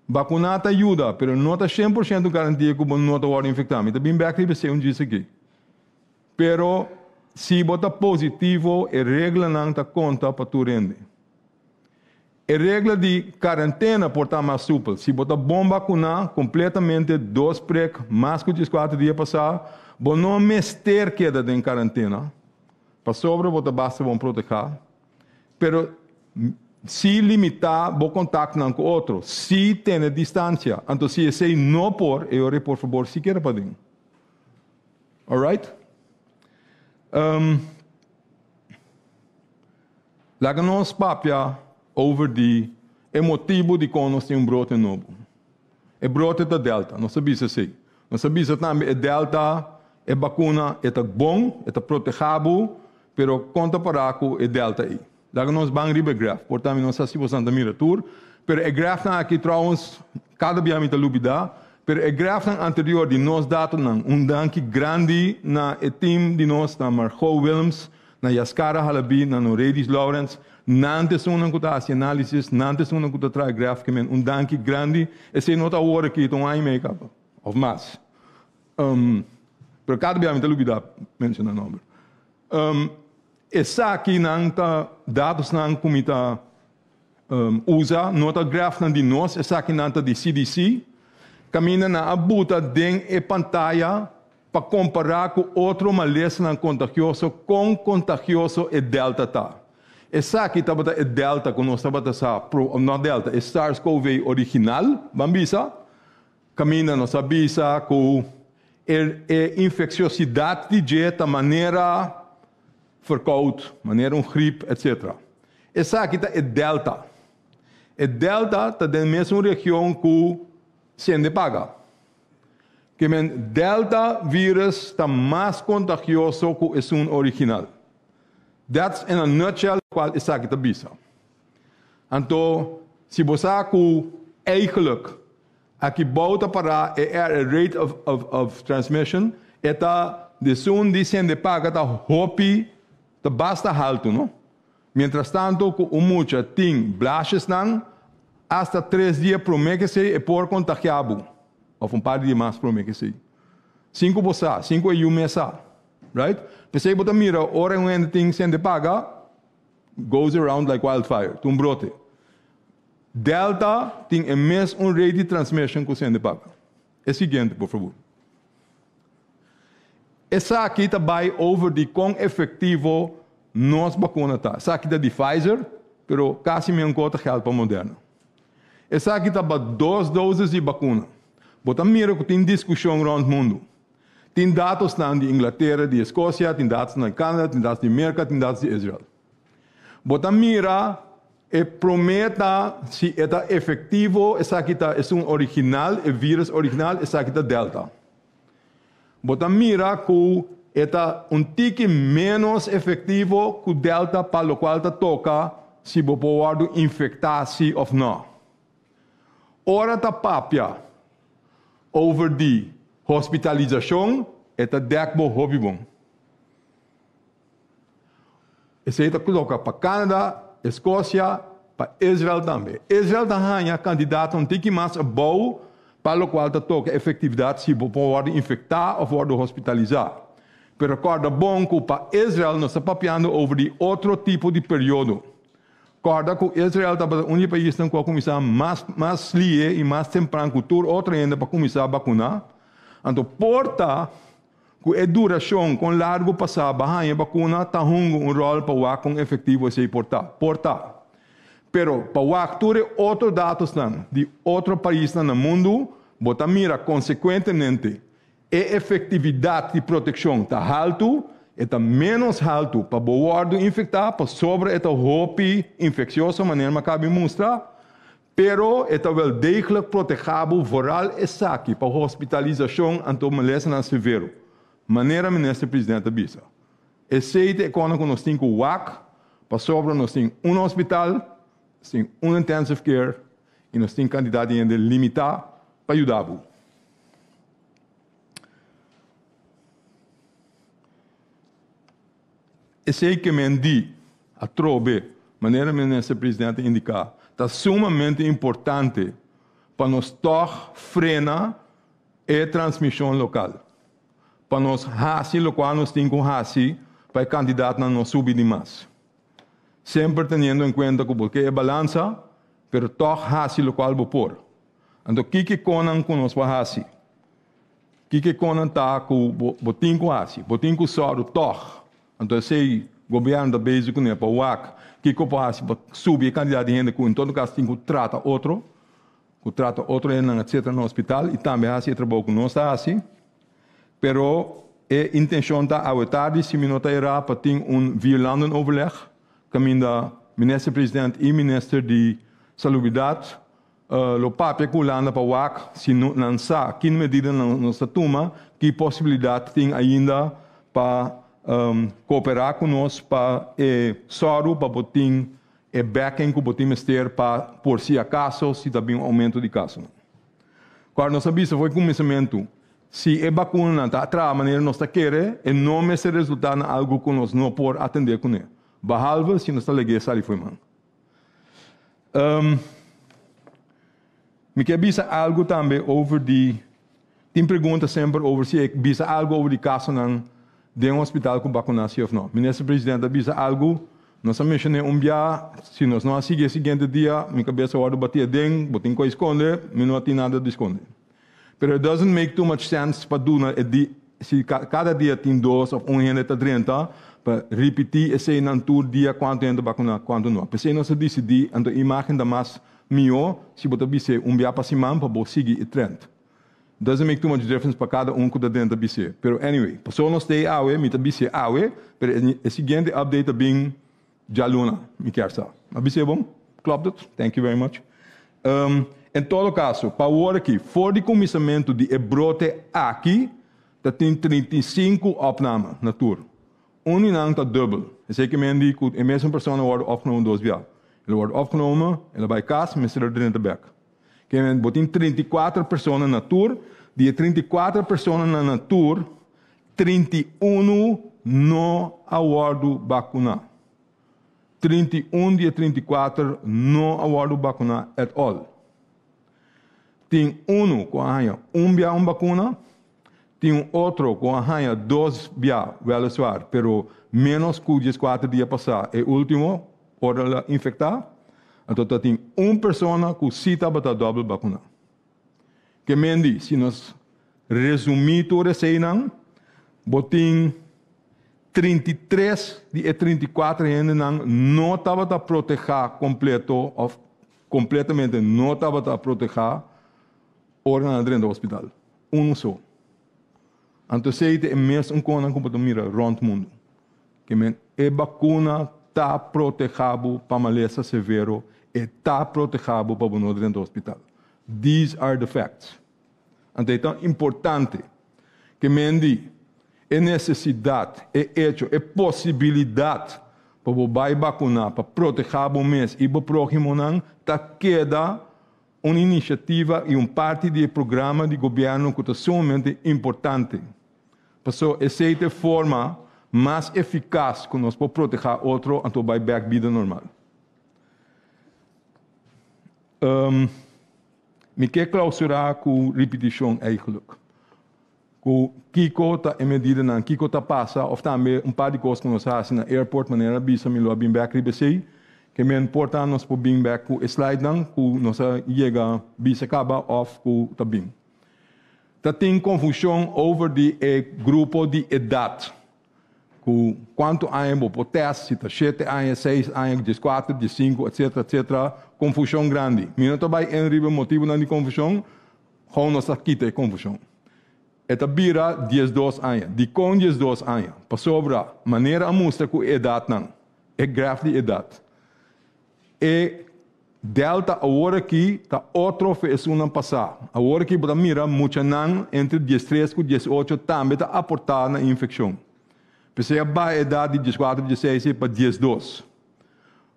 Vacinar te ajuda, pero não está 100% garantia que o não está infectado. Está bem back para ser disso aqui. Pero se bota positivo, a regra não está conta para tu rende. A regra de quarentena por estar mais súpel. Se bota bom vacinar, completamente 2 prek, mais que 4 dias passar, bom não mester queda em quarentena. Para sobre, bota basta bom proteger. Pero se limitar o contato com o outro, se tem distância, então se esse não por, eu por favor, se quer para dentro. Alright? Laga nós papia over de motivo de quando nós temos brote novo. É brote da Delta, não sabia se sei. Não sabia se também é Delta, é vacuna, é bom, é protegível, pero conta para que é Delta aí. Laga nós bang ribe graf, portanto não sei se você anda miratur, pero é graf na aqui trouwens cada dia me lubida, pero é graf na anterior de nós dados não, dank grande na team de nós na Margot Williams, na Yaskara Halabi, na Noredis Lawrence, nantes uma que está análise, nantes uma que está traz graf, que dank grande, esse não está hora aqui, então aí make-up, of mais. Pero cada dia me lubida menciona o nome. Essa aqui não está dados não como está usa, não está graf de nós, essa aqui não está de CDC, caminha na abuta dentro da pantalla para comparar com outro malês não contagioso com contagioso e delta tá. Essa aqui está é delta que nós estamos não delta, é SARS-CoV original, bambisa, caminha nós sabisa com a infecciosidade de maneira verkoud, maneira gripe, etc. Essa aqui é delta. E delta está na mesma região que se paga. Que delta vírus está mais contagioso que o original. That's in a nutshell qual essa aqui está bisa. Então, se você eigenlijk aqui volta para a rate of transmission, está de zoom de se paga está hopi te basta alto, não? Mientras tanto, com muita tem blashes não, hasta 3 dias promete ser por contagiado, ou par de dias mais promete ser. 5 bossa, 5 é mesa, right? Pensei botar mira, hora em tem se paga, goes around like wildfire, um brote. Delta tem a mesma rate de transmission que se paga. É o seguinte, por favor. Essa aqui também over de quão efetivo nós vacuna tá. Essa aqui tá de Pfizer, pero quase mesmo cota geld para Moderna. Essa aqui tá para 2 doses de vacuna. Bota mira que tem discussão rond o mundo. Tem dados na de Inglaterra, de Escócia, tem dados na Canadá, tem dados de América, tem dados de Israel. Bota mira e prometa se é efetivo, essa aqui tá é um original, é vírus original, essa aqui tá Delta. Bota mira que é tique menos efetivo que o Delta, para o qual toca se você pode infectar-se ou não. Ora tá papia over de hospitalização, é dekbo hobby bom. Esse é coloca para Canadá, Escócia, para Israel também. Israel também é candidato um tique mais bom, para o qual toca a efetividade se você pode infectar ou pode hospitalizar. Mas recorda bom que para Israel nós estamos papiando over de outro tipo de período. Recorda que Israel está o único país que vai começar mais lié e mais temprano que outra ainda para começar a vacinar. Então, porta que a duração com largo passar a vacuna está jogando rol para o com efetivo esse portar. Pero para o outros dados de outro país no mundo, bota mira consequentemente a efetividade de proteção está alto, está menos alto para o infectar, para sobre esta roupa infecciosa, maneira que cabe mostrar, pero está wel degelijk protegado, vooral essa aqui, para hospitalização, então malestar severo. Maneira ministro presidente bisa. Esse é quando nós temos o WAC, para sobre nós temos hospital, tem intensive care, e nós temos candidato ainda limitado para ajudar. Esse que me diz, a trobe, maneira que o ministro presidente indicar, está sumamente importante para nós frenar a transmissão local. Para nós fazer o qual nós temos que fazer para o candidato não subir demais. Sempre tendo em conta que é balança, mas fazer o qual vou pôr. Então, o que conan que nós vamos fazer? O que conan está com o botinho fazer? Botinho só o toch. Então, se o governo da base com para o WAC, que pode subir a quantidade de gente que, em todo caso, tem que tratar outro etc. no hospital, e também assim trabalho com nós, assim. Pero a intenção está a tarde, se me não irá para ter violando overleg, caminho da ministro-presidente e ministro de Salubridade, o papel que landa para o WAC, se não sabe que medida não se toma, que possibilidade tem ainda para cooperar conosco para soro para botar backing que botar ter para por si acaso se também aumento de caso. Quando nós sabemos foi começamento, se a vacuna está atrás maneira nós está querer, e não me se resultar em algo que nós não por atender com ele. Bahalva se nós está legais ali foi man. Me quer dizer algo também over de tem pergunta sempre over se diz algo over de caso não de hospital com vacunação ou não. Ministro presidente diz algo, nós mencionamos dia, se nós não seguir o seguinte dia, minha cabeça vai bater dentro, botem com esconder, não tem nada de esconder. But it doesn't make too much sense para doen, se cada dia tem 2 ou 130, para repetir esse nantur dia quanto ainda vacunar, quanto não. Porque se nós decidir, então a imagem da mais melhor, se você dizer dia para cima, para você seguir o trend. Doesn't make too much difference para cada que está dentro da BC. Pero anyway, pessoa não está awe, me BC awe, pero o seguinte update bem já luna, me quer saber. A BC é bom? Klopt het? Thank you very much. Em todo caso, para o aqui, for de começamento de brote aqui, tem 35 opnames na tour. Não está dubbel. Is que men die goed, en mesma personen worden opgenomen 2 jaar. Ele wordt opgenomen, ele vai casa, mas ele dentro da beca. Que men botin 34 personen na tour, die 34 personen na tour, 31 não awardo vacuna. 31 de 34 não awardo vacuna at all. Tem com a bia vacuna, tem outro com a 2 bia, weliswaar, pero menos que 4 dias passar. E último, para infectar, então tem pessoa que cita para a double vacuna. Que mendi, se nós resumir tudo isso, botim 33 de 34 gente não estava a proteger completo, ou completamente não estava a proteger órgão dentro do hospital. Só. Então, se é mesmo coisa que mira rond o mundo. Que a vacuna está protegida para maleza severo e está protegida para o dentro do hospital. These are the facts. Então, é tão importante que é necessidade, é hecho, é possibilidade para o vacunar, para proteger o mês e o próximo ano, está queda uma iniciativa e parte do programa de governo que é sumamente importante. Para essa forma mais eficaz que nós podemos proteger outro, então vai back vida normal. Me quer clausurar com repetição eigenlijk. O Kiko está em medida na Kiko está passa, ou também par de coisas que nós fazemos no airport, maneira bisa me lo bem back ribesei, que me importa nós por bem back com slide não, com nós chega bisa acaba off com tá bem. Tá tem confusão over de grupo de idade. Com quanto anos por teste, se tá 7 anos, 6 anos, 4, 5, etc, etc, confusão grande. Minha também em riba motivo na de confusão, como nós aqui tem confusão. Eta bira 12 anos. De com 12 anos. Para sobra, maneira a mostra com idade não. É grave de idade. E delta a hora que está outro fez uma passar. A hora que para mira muita não entre 13 e 18 também está aportar na infecção. Pensei a idade de 14, 16 para 12.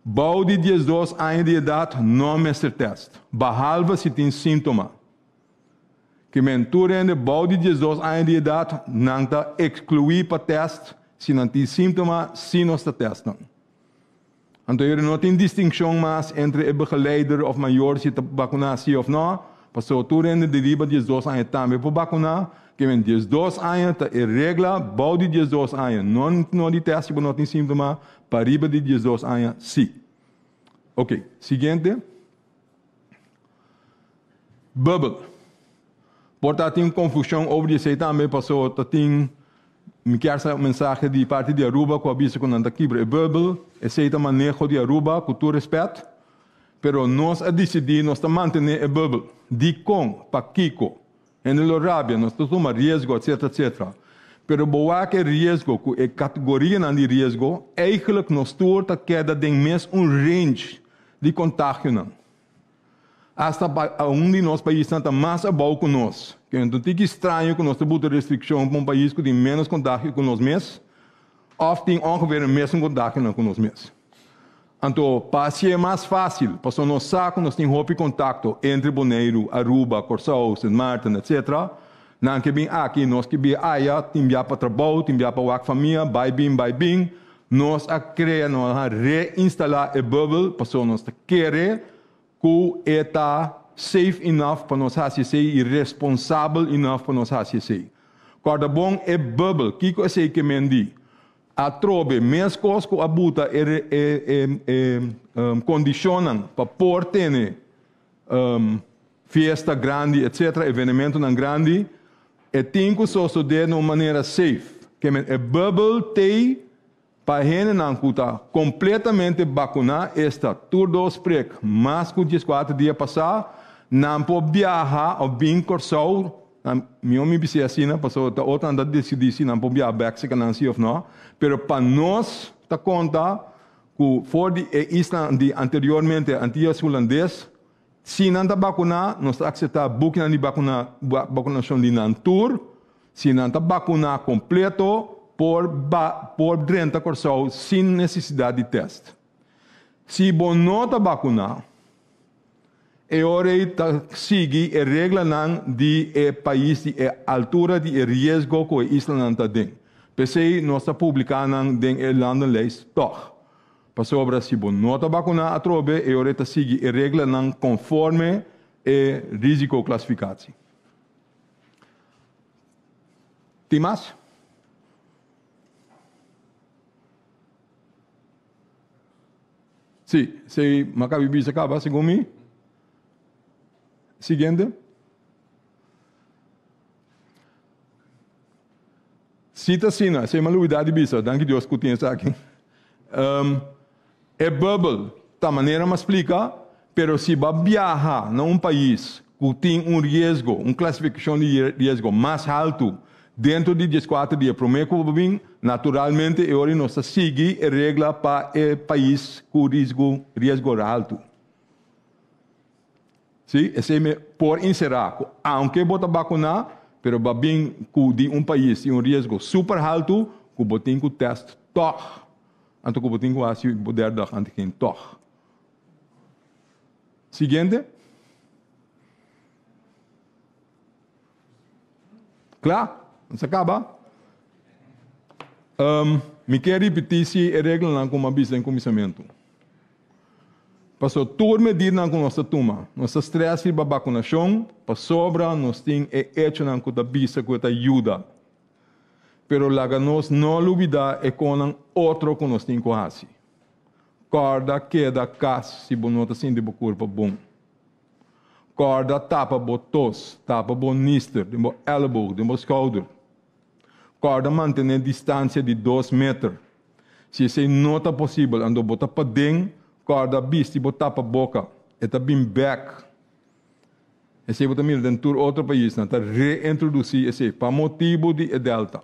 Bau de 12 anos de idade não é teste. Behalve se tem sintoma. Que mentura de bau de 12 anos de idade não está excluído para teste se não tem sintoma, se não está testando. Então, não tem distinção mais entre o begeleider of maior se está vacinado sim ou não. Passou tudo de riba de 12 anos também para vacinar. Que men 12 anos está em regra, bau de 12 anos. Não de teste, não tem sintoma, para riba de 12 anos sim. Ok, seguinte. Bubble. Portanto, tem confusão over isso também passou, tem me quer essa mensagem de parte de Aruba com a vista com anda quebra bubble, esse manejo de Aruba com todo respeito, pero nós a decidir nós a manter a bubble de com para Kiko, em Arábia nós tomamos risco, etc, etc. Pero boa que risco com a categoria de risco, eigenlijk nós torta queda de mesmo range de contágio não. Hasta um de nossos países está mais abaixo que nós. Então, é estranho que nós temos restrição para um país que tem menos contágio que nós mesmos, ou tem ongeveer o mesmo contágio que nós mesmos. Então, para ser mais fácil, para nós saco, nós temos um contato entre Bonaire, Aruba, Corsão, Sint Maarten, etc. Não que bem aqui, nós que bem aí, tem para trabalho, tem para a família, vai bem, nós a criar, nós a reinstalar a bubble, para nós querer que está safe enough para nós fazer e responsável enough para nós fazer. Quando bom é bubble, que eu sei que mendi, a trobe, mesmo coisa que a buta condicionam para por ter festa grande, etc., evento grande, e tem que só de uma maneira safe. Que é bubble tem para gente não está completamente vacunado, está tudo esprek, mas que 14 dias passar, não pode viajar ou bem cursar, meu me disse assim, passou outra anda decidir se não pode viajar back se não se ou não, pero para nós está conta que for de Islândia anteriormente antigas holandês, se não está vacunado, nós aceitar booking de vacunação de tour, se não está vacunado completo por 30 corções sem necessidade de teste. Se você não está vacunado, é hora de seguir a regra de país de altura de risco que a Islândia está dentro. Pensei, nós estamos publicando dentro da London Leis, toch. Para sobre se você não está vacunado, a trobe, é hora de seguir a regra conforme a risco classificação. Tem mais? Sim, se Maccabi bisa acaba, segundo mim. Seguinte. Cita Sina, se maluidade bisa, danke Deus que tem isso aqui. É bubble, da maneira me explica, pero se vai viajar num país que tem risco, classificação de risco mais alto, dentro de 14 dias, primeiro que vem, naturalmente, eu não sigo a regra para o país com risco alto. Sim, esse é por encerrar, aunque bota vacinar, pero va bem que país tem risco super alto, que botem que teste toch, anto que botem que assim poder dar antigen toch. Seguinte. Claro, não se acaba. Me quero repetir se a regra não como avisa em comissamento. Passou toda medida com nossa turma. Nossa estresse para vacunação, para sobra, nós temos hecho na que avisa que ajuda. Pero laga nós não olvidar é com outro que nós temos que fazer. Corda queda casa se você não está de corpo bom. Corda tapa botos, tapa bonister, de bo elbow, de bo shoulder. Corda manter distância de 2 metros. Se isso não é possível, ando bota para dentro, corda bisti bota para boca. Eta bem back. Esse bota mir dentro de outro país, na tá reintroduzir esse para motivo de delta.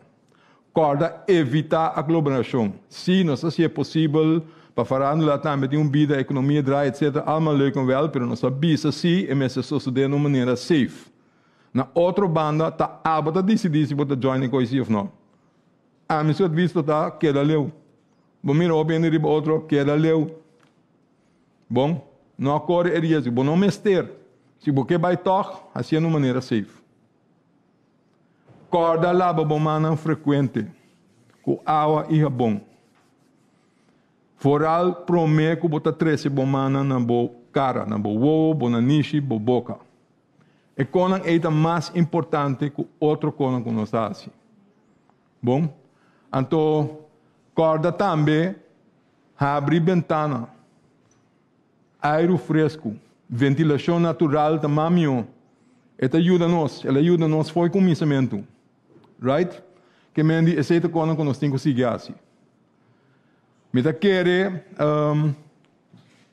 Corda evitar aglomeração. Se não se é possível, para falar lá também de vida, economia dry, etc. Allemaal leuk en wel, pero nós sabemos assim e mesmo suceder de uma maneira safe. Na outra banda, tá abata decidir se você join coisa ou não. A mim só visto tá queda leu. Bom, mira o bem de outro queda leu. Bom, não corre risco, bom não mester. Se você vai tocar, assim de uma maneira safe. Corda lava bom mana frequente, com água e bom. Foral promete que bota 13 bomana na boa cara, na boa bo na niche, bo boca. E conan é mais importante que outro conan que nós fazemos. Bom, então corda também abre ventana, ar fresco, ventilação natural também. Ela ajuda nós foi começamento, right? Que mendi esse conan que nós temos que seguir assim. Me da querer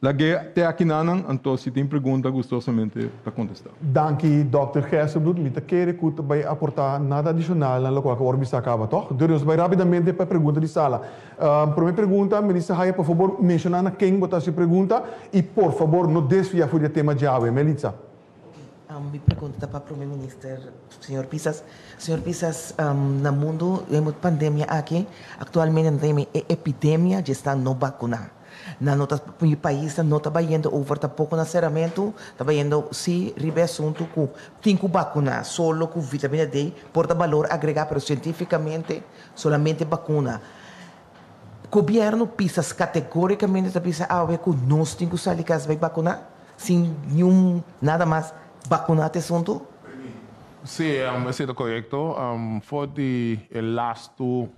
lagi até aqui nanan, então se tem pergunta gostosamente para contestar. Danke, Dr. Gersenbloed. Me da querer que tu vai aportar nada adicional na local que o Orbis acaba, toch? Então, vai rapidamente para a pergunta de sala. Primeira pergunta, Melissa Haya, por favor, menciona quem botar sua pergunta e, por favor, não desvia do tema de água. Melissa. Minha pergunta para o Primeiro-Ministro, Sr. Pisas. Sr. Pisas, no mundo, temos pandemia aqui. Atualmente, temos epidemia de estar não vacinar. Na nosso país, não está vendo over pouco nasceramento, está vendo se ribe assunto com tem que vacinar, solo com vitamina D, porta valor agregar, pero cientificamente, solamente vacuna. O governo Pisas categoricamente está pensando que nós temos que sair de vai vacinar, sem nenhum, nada mais. Vacunar esse assunto? Sim, isso é correto. Foi o lasto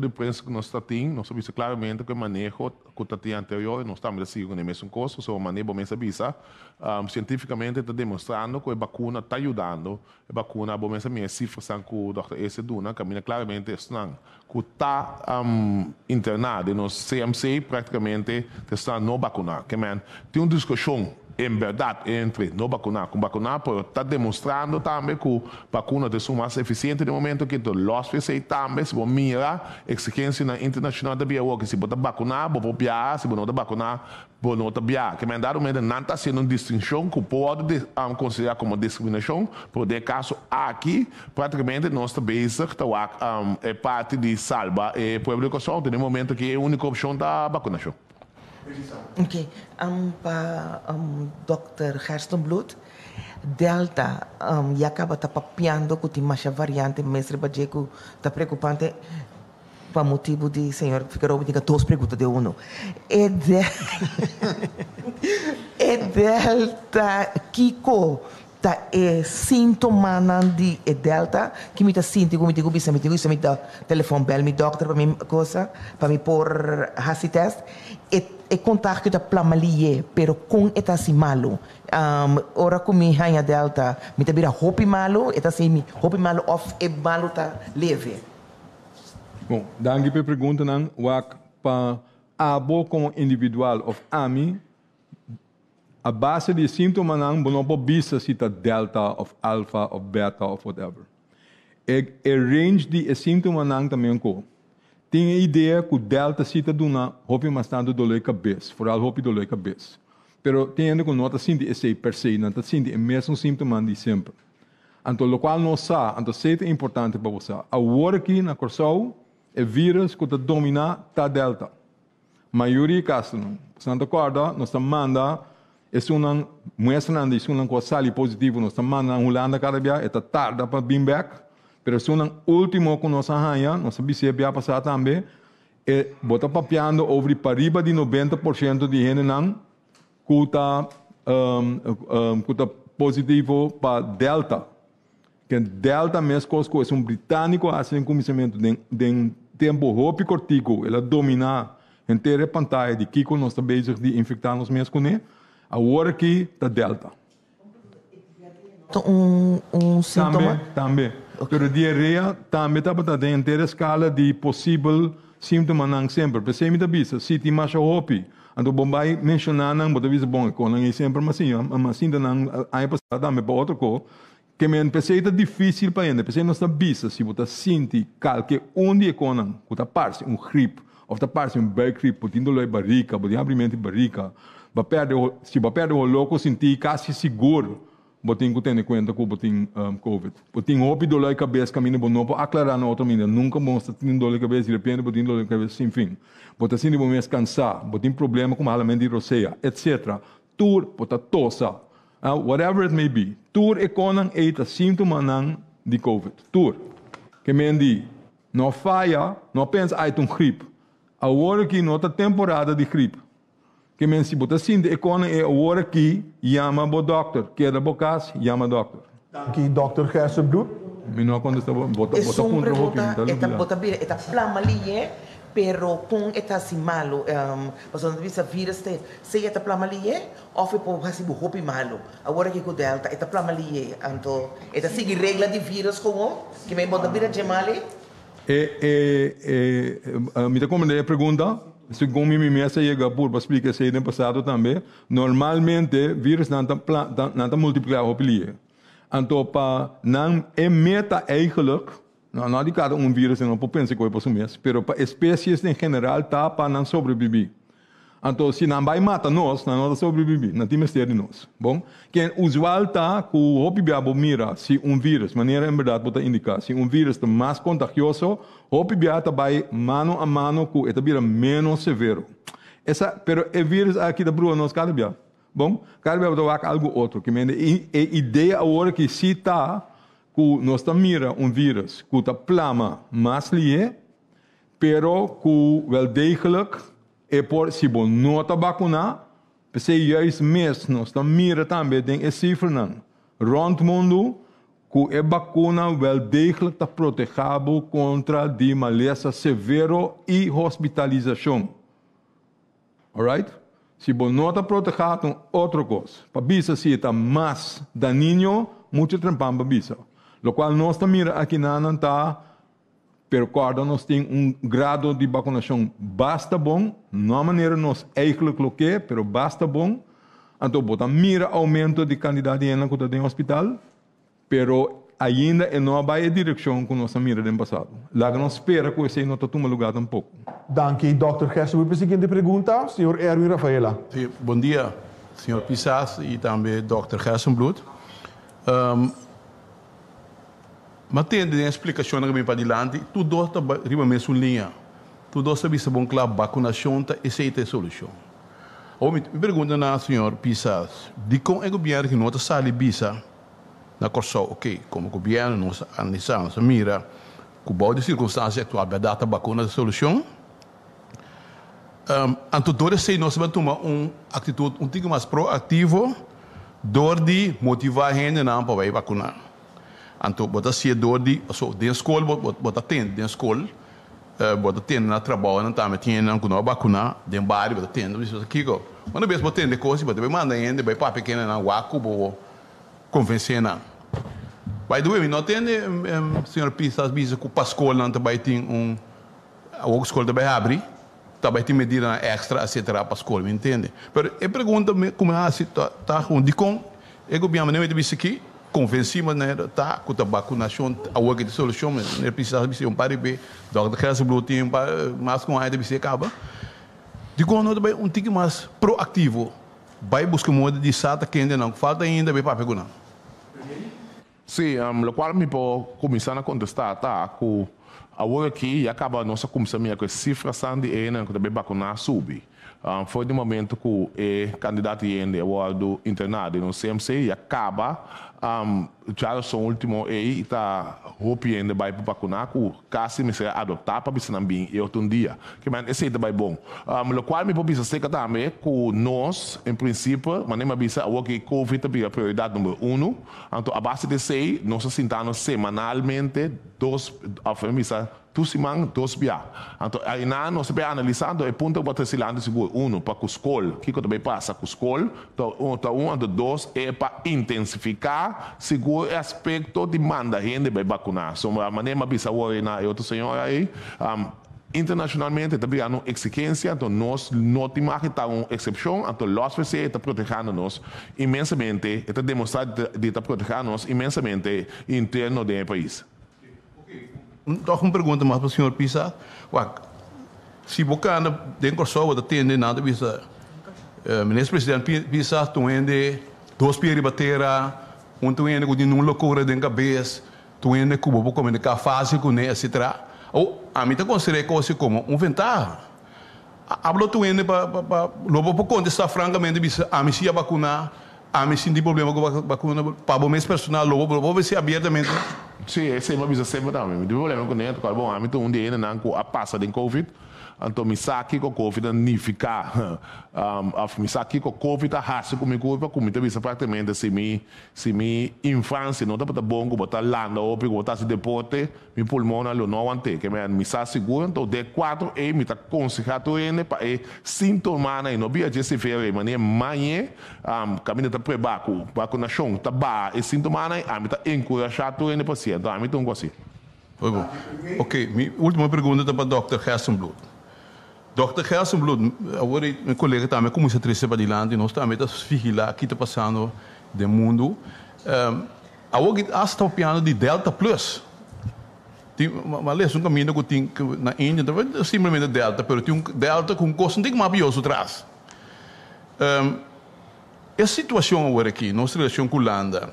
de prensa que nós temos, nós sabemos claramente que o manejo que está tendo anterior, nós estamos seguindo o mesmo curso, so o manejo bem sabisa. Cientificamente está demonstrando que a vacuna está ajudando. A vacuna, bom, essa minha cifra que o Dr. S. Duna caminha claramente estranho. Que está internado no CMC, praticamente está não vacunar. Que tem uma discussão em verdade entre não vacinar com vacinar, porque está demonstrando também que a vacuna é mais eficiente no momento que os países também se mira a exigência internacional da BIA, que se você vacinar, você vai se você não vacinar, você não vai. Que não está sendo uma distinção que pode considerar como discriminação, por de caso aqui, praticamente nós estamos é parte de salvar a população, no momento que a única opção da vacinação. Ok. Para Dr. Gersenbloed, Delta já acaba papiando que tem mais variante, mestre Bajeco está preocupante para motivo de senhor Figueiredo diga 2 perguntas de uno. É Delta Kiko tá sintoma de Delta que me tá sentindo como digo bisa me dá telefone bel me doctor para mim coisa para me por hasi test e contar que da plamalie pero com eta si malo ora com me hanya Delta me tá vira hopi malo eta si me hopi malo off e malo tá leve. Bom, danke pela pergunta, não. Wak para abo como individual of AMI, a base de sintomas não, não pode bisa se está delta, of alpha, of beta, of whatever. E range de sintomas não também com. Tem a ideia que o delta se está dando, hopi bastante dor de cabeça, foral hopi dor de cabeça. Pero tem ainda que não está sentindo esse per se, não está sentindo o mesmo sintoma de sempre. Então, o qual não sabe, então é importante para você. A hora aqui na Corsau, o vírus que está dominando está delta. A maioria dos casos, não. Você não acorda, nós estamos mandando, é uma mostrando, é uma coisa sali positivo, nós estamos mandando a Holanda cada dia, está tarde para vir back, mas é uma última que nós arranhamos, nós sabemos se é passar também, e bota papiando over para riba de 90% de gente não, que está positivo para delta. Que delta mesmo é um britânico assim começamento de tempo hopi cortico, ela domina inteira pantalla de Kiko nós está bezig de infectar nos mesmos com ele, agora aqui está delta. Sintoma? Também. Pero diarreia também está para inteira escala de possível sintoma não sempre. Porque se me dá bisa, se tem mais hopi, então Bombay mencionar não, bota bisa bom, com não é sempre mas ainda não aí passar também para outro co. Que me empecei a difícil para ele, empecei a nossa bisa, se você sente que dia conan, que está parte gripe, ou está parte gripe, pode dolor de barriga, pode abrimento de barriga, se você perde o louco, sentir quase seguro, você tem que ter em conta que você tem COVID. Você tem dolor de cabeça, caminho bom, não pode aclarar na outra maneira, nunca mostra que tem dor de cabeça, de repente você tem dor de cabeça sem fim. Você sente mais cansado, você tem problema com alimento de roceia, etc. Tudo, você tossa. Whatever it may be, tur econan eita sintoma nang de COVID. Tur. Que mendi, não falha, não pensa ai tum gripe. Agora que nota temporada de gripe. Que mendi se bota sinto econan é agora que chama o doctor, que era bocas, chama doctor. Aqui Dr. Gersenbloed. Me não quando está bota punto bota eta plama ali pero kung eta si malo pason bisa virus te se eta plama liye of po hasi bu hopi malo agora que com delta eta plama liye anto eta sigi regla de vírus como que me bota vira gemale me como a pergunta segundo minha mesa chega por explicar se no passado também normalmente vírus não tá multiplicar hopi liye anto pa não é meta eigenlijk. Não de cada vírus, não pode pensar que é para o mês, mas para espécies em geral, está para não sobreviver. Então, se não vai matar nós, não vai sobreviver, não tem mistério de nós. Bom, que usual está que o hopibiabo mira se vírus, maneira em verdade pode indicar, se vírus está mais contagioso, o hopibiabo vai mano a mano com ele vira menos severo. Pero o vírus aqui da brua nós cada dia. Bom, cada dia vai algo outro, que a ideia agora que se está que nós mira vírus que está plama mais lié, pero que wel degelijk é por se você não está vacinar, porque juist mesmo nós mira também tem esse cifra não, rond mundo que a vacuna wel degelijk está protegado contra de maleza severo e hospitalização, alright? Se você não está protegido, outra coisa, para bisa se está mais daninho, muito trampam para bisa. Lo qual nós mira aqui não está, pero quando nós tem grado de vacunação basta bom, não maneira nós eigenlijk lo que, pero basta bom, então bota mira aumento de quantidade de gente que está no hospital, pero ainda não vai em direção que nós mira no passado. Lá nós espera que esse não toma lugar tampouco. Danke, Dr. Gersenbloed. Seguinte pergunta, Sr. Erwin Rafaela. Sí, bom dia, Sr. Pisas e também Dr. Gersenbloed. Mas tem a explicação que me para adiante, tudo está riba mesmo linha. Tudo está vista bom claro, vacunação tá essa é a solução. Ou me pergunta na Sr. Pisas, de como é o governo que não está sali bisa na Corsau, ok, como o governo nos analisar, nos mira, com boa de circunstância atual, a data vacuna a solução. Então, todos nós vamos tomar atitude um pouco mais proativo, de motivar a gente para ir vacinar. Então, bota se dor de, so, de escola, bota tendo de escola, bota tendo na trabalho, não também tinha não com vacinar, de bairro, bota tendo, isso aqui go. Quando vez bota tendo coisa, bota manda ainda, vai para pequena na waco, bo convencer não. By the way, não tem, senhor Pisas, bisa que para escola não também tem a escola também abre, também tem medida extra, etc. para a escola, me entende? Mas eu pergunto como é que está onde com o governo não é de aqui, convencido, né, tá, com a vacunação, a outra solução, né, precisa de um par de doctor Gerson Blue tem mais com a IDBC acaba. Digo, não também tique mais proativo, vai buscar modo de sata que ainda não falta ainda bem para pegar. Sim, o qual me pode começar a contestar, tá, com agora aqui acaba nossa comissão com cifras de ena que também vacunar subir. Foi no momento que o candidato ainda o internado no CMC e acaba já são último aí está roupa ainda vai para vacunar que quase me será adotar para bisa bem e outro dia que man esse também bom o qual me pode ser que também que nós em princípio mas nem bisa o que COVID é a prioridade número 1 então a base de sei nós sentamos semanalmente a família tu semana, 2 dia. Então, aí nós se analisando o ponto que você landa seguro. 1, para a escola. O que também passa com a escola? Então, 2 é para intensificar seguro o aspecto de demanda gente vai vacunar. So, a maneira de saber na outra senhora aí, internacionalmente também há uma exigência, então nós não temos que estar uma exceção, então nós está protegendo-nos imensamente, está demonstrando de estar protegendo-nos imensamente interno do país. Toch uma pergunta mais para o senhor Pisa. Se você anda dentro só o atende nada bisa, ministro-presidente Pisa tu ende 2 pieri batera, tu ende com nenhum loucura dentro da cabeça, tu ende com o comunicar fácil com ele, etc. Ou a mim tá considerando coisa como ventaja. Hablo tu ende para lobo por contestar francamente bisa, a mim se ia vacunar, a mim sem problema com vacuna, para o mês personal lobo vai ser abertamente. Sim, esse é uma visão sempre também. O problema com ele é bom, a mim tem dia não a passa de COVID, então me saque com COVID não ficar, me saque com COVID a raça comigo para comigo bisa praticamente se me infância não tá para bom com botar landa ou para botar se deporte, me pulmão não não ante, que me sabe seguro então de 4 e me tá aconselhado ele para sintoma não via de se ver maneira manhã caminho tá prebaco vacunação tá ba e sintoma a me tá encorajado ele paciente a mim então assim. Foi bom. Ok, minha última pergunta é para o Dr. Gerson Blue. Dr. Gerson Blue, agora meu colega também como se trece para adiante, nós também estamos vigilando o que está passando no mundo. Agora está o piano de Delta Plus. Mas um caminho que tem na Índia, não é simplesmente Delta, mas tem Delta com um custo muito mais pioso atrás. A situação agora aqui, nossa relação com a Holanda,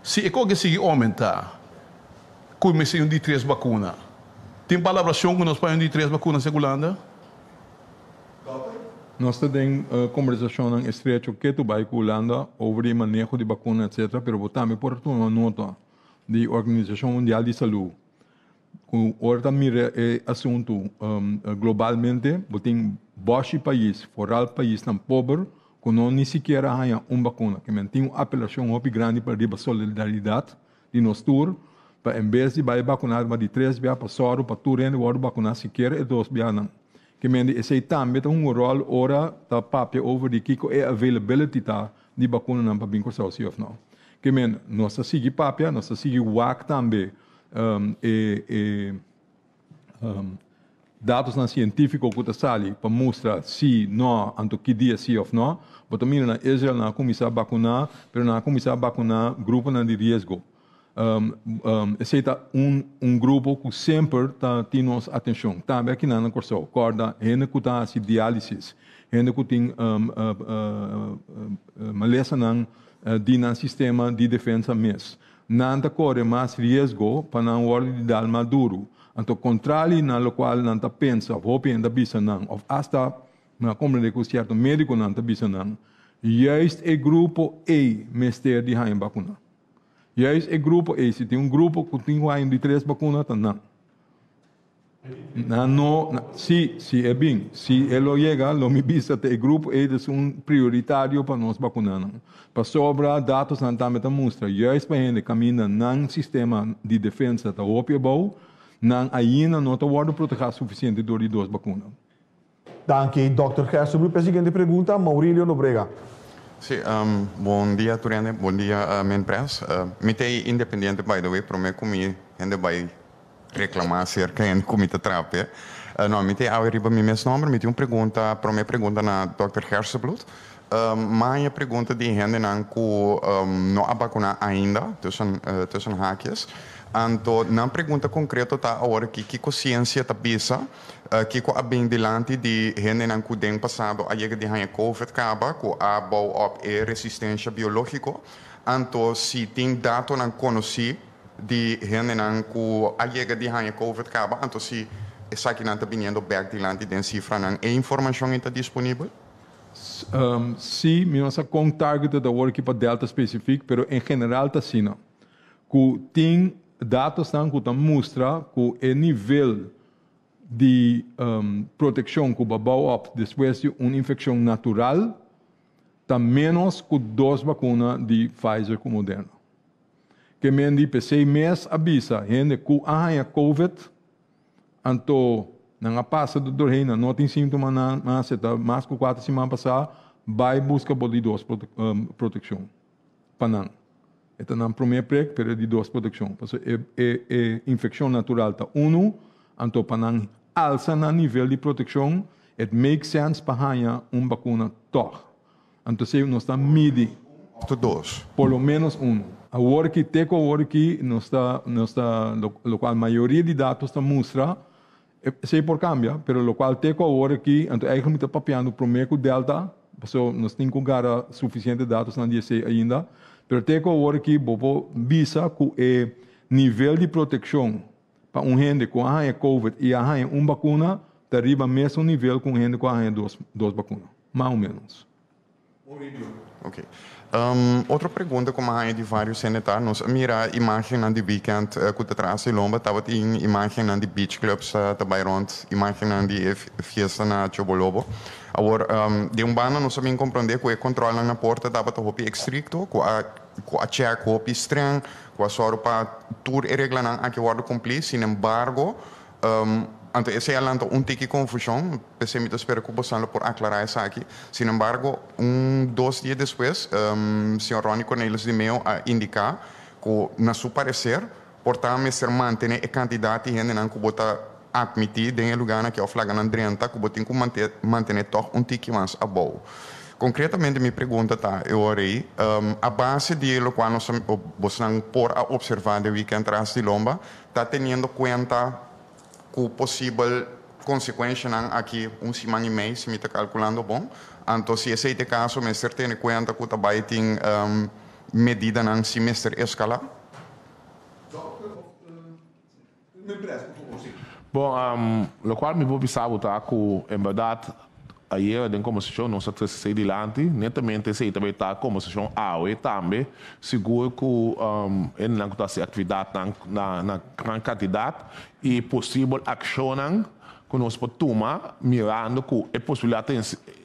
se a coisa seguir aumentar, como se de 3 vacinas, tem palabração com nós para de 3 vacinas em Holanda? Nós temos conversação estreita que tu vai com a Holanda sobre o manejo de vacuna, etc. Mas também por uma nota da Organização Mundial de Saúde. Ora mira assunto globalmente, tem baixo país, fora país tão pobre, que não nem sequer há vacuna. Que tem uma apelação muito grande para a solidariedade de nós todos, para em vez de vacunar de 3 dias para soro, para tudo ainda vacunar sequer 2 dias não. Que esse também tem um rol ora da papel over de que é availability de vacuna não para bem com saúde ou não. Que nós seguir papel, nós seguir WAC também dados científicos que sali para mostrar se não anto que dia sim ou não. Mas também na Israel na começar a vacunar, mas na começar a vacunar grupo de risco. Esse é grupo que sempre tem nossa atenção. Também aqui na Corso, corda, gente que está em diálise, gente que tem maleza no sistema de defesa mesmo. Não corre mais risco para não ordem de dar maduro. Então, contrário na qual não pensa, ou pensa bisa não, ou hasta na compreender que certo médico não bisa não, juist o grupo E mestre de hain vacuna. Juist o grupo E, se tem grupo que tem hain de 3 vacunas, não. Não, se é bem, se ele chega, lo me bisa o grupo E é prioritário para nós vacunar. Para sobrar dados não também mostra, juist para ele caminha no sistema de defesa da OPBO, não ainda não está sendo protegido suficiente de 2 vacunas. Danke, Dr. Gerson. A seguinte pergunta, Maurílio Nobrega. Sim, bom dia, Turene. Bom dia, Menpress. Me tem independente, by the way, para mim, como ainda vai reclamar acerca em comida trape. Não, me tem arriba meu nome, me tem uma pergunta, para minha pergunta na Dr. Hersenbloed. Minha pergunta de gente não há vacuna ainda, tussen haakjes. Então, na pergunta concreta tá agora que consciência tá bisa, que com a bem delante de gente não que tem passado a chega de hanha COVID acaba com a bau op resistência biológica. Então, se tem dado não conheci de gente não que a chega de hanha COVID acaba, então se essa que não está vindo back delante de cifra não é informação está disponível? Sim, nós com target da work para Delta específico, pero em geral está assim, que tem dados que mostram que o nível de proteção que o babau depois de uma infecção natural está menos que 2 vacinas de Pfizer com Moderna. Que me diz que 6 meses avisa gente que a COVID, então não passa do dorreina, não tem sintoma mas mais que 4 semanas passadas, vai buscar de 2 proteção. Panang. Ito na primeiro prek, pero de 2 proteção. Porque infecção natural está 1, então panang alça na nível de proteção, it makes sense para ganhar vacuna toch. Então se nós está midi. Por lo menos 1. A work teco work nós está lo qual maioria de dados está mostra se por cambia, pero lo qual teco work então eigenlijk está papiando primeiro delta, so nós temos que dar suficiente dados na DC ainda. Pero teco work bobo visa que o nível de proteção para gente com a COVID e a vacuna está arriba mesmo nível com gente com a 2 vacinas, mais ou menos. Ok. Outra pergunta, como a de vários senetários, nós mira a imagem de weekend que está atrás de Lomba, estava em imagem de beach clubs também rond, imagem de fiesta na Chobolobo. Agora, de bana nós sabemos compreender que o controle na porta estava muito estricto, com a check muito estranho, com a soro para tour e regla não aqui guarda cumprir, sin embargo, então esse é um tique confusão, pensei me espero que possamos por aclarar isso aqui. Sin embargo, 2 dias depois, senhor Ronnie Cornelis de Meo a indicar que, na seu parecer, portanto, ser manter a quantidade de gente que bota admitir em lugar que é o flagran 30, que botem que manter toch tique mais a boa. Concretamente, minha pergunta está, eu orei, a base de lo qual nós vamos por a observar de weekend atrás de Lomba, está tendo conta que possível consequência aqui semana e meia, se me está calculando bom. Então, se esse é o caso, me certeza conta que também tem medida no semestre escalar? Bom, lo qual me vou pensar que, em verdade, aí a conversação não se sai adiante, netamente se também está a conversação AOE também, seguro que ele não está se atividade na grande quantidade e possível ação que nós podemos tomar, mirando que é possível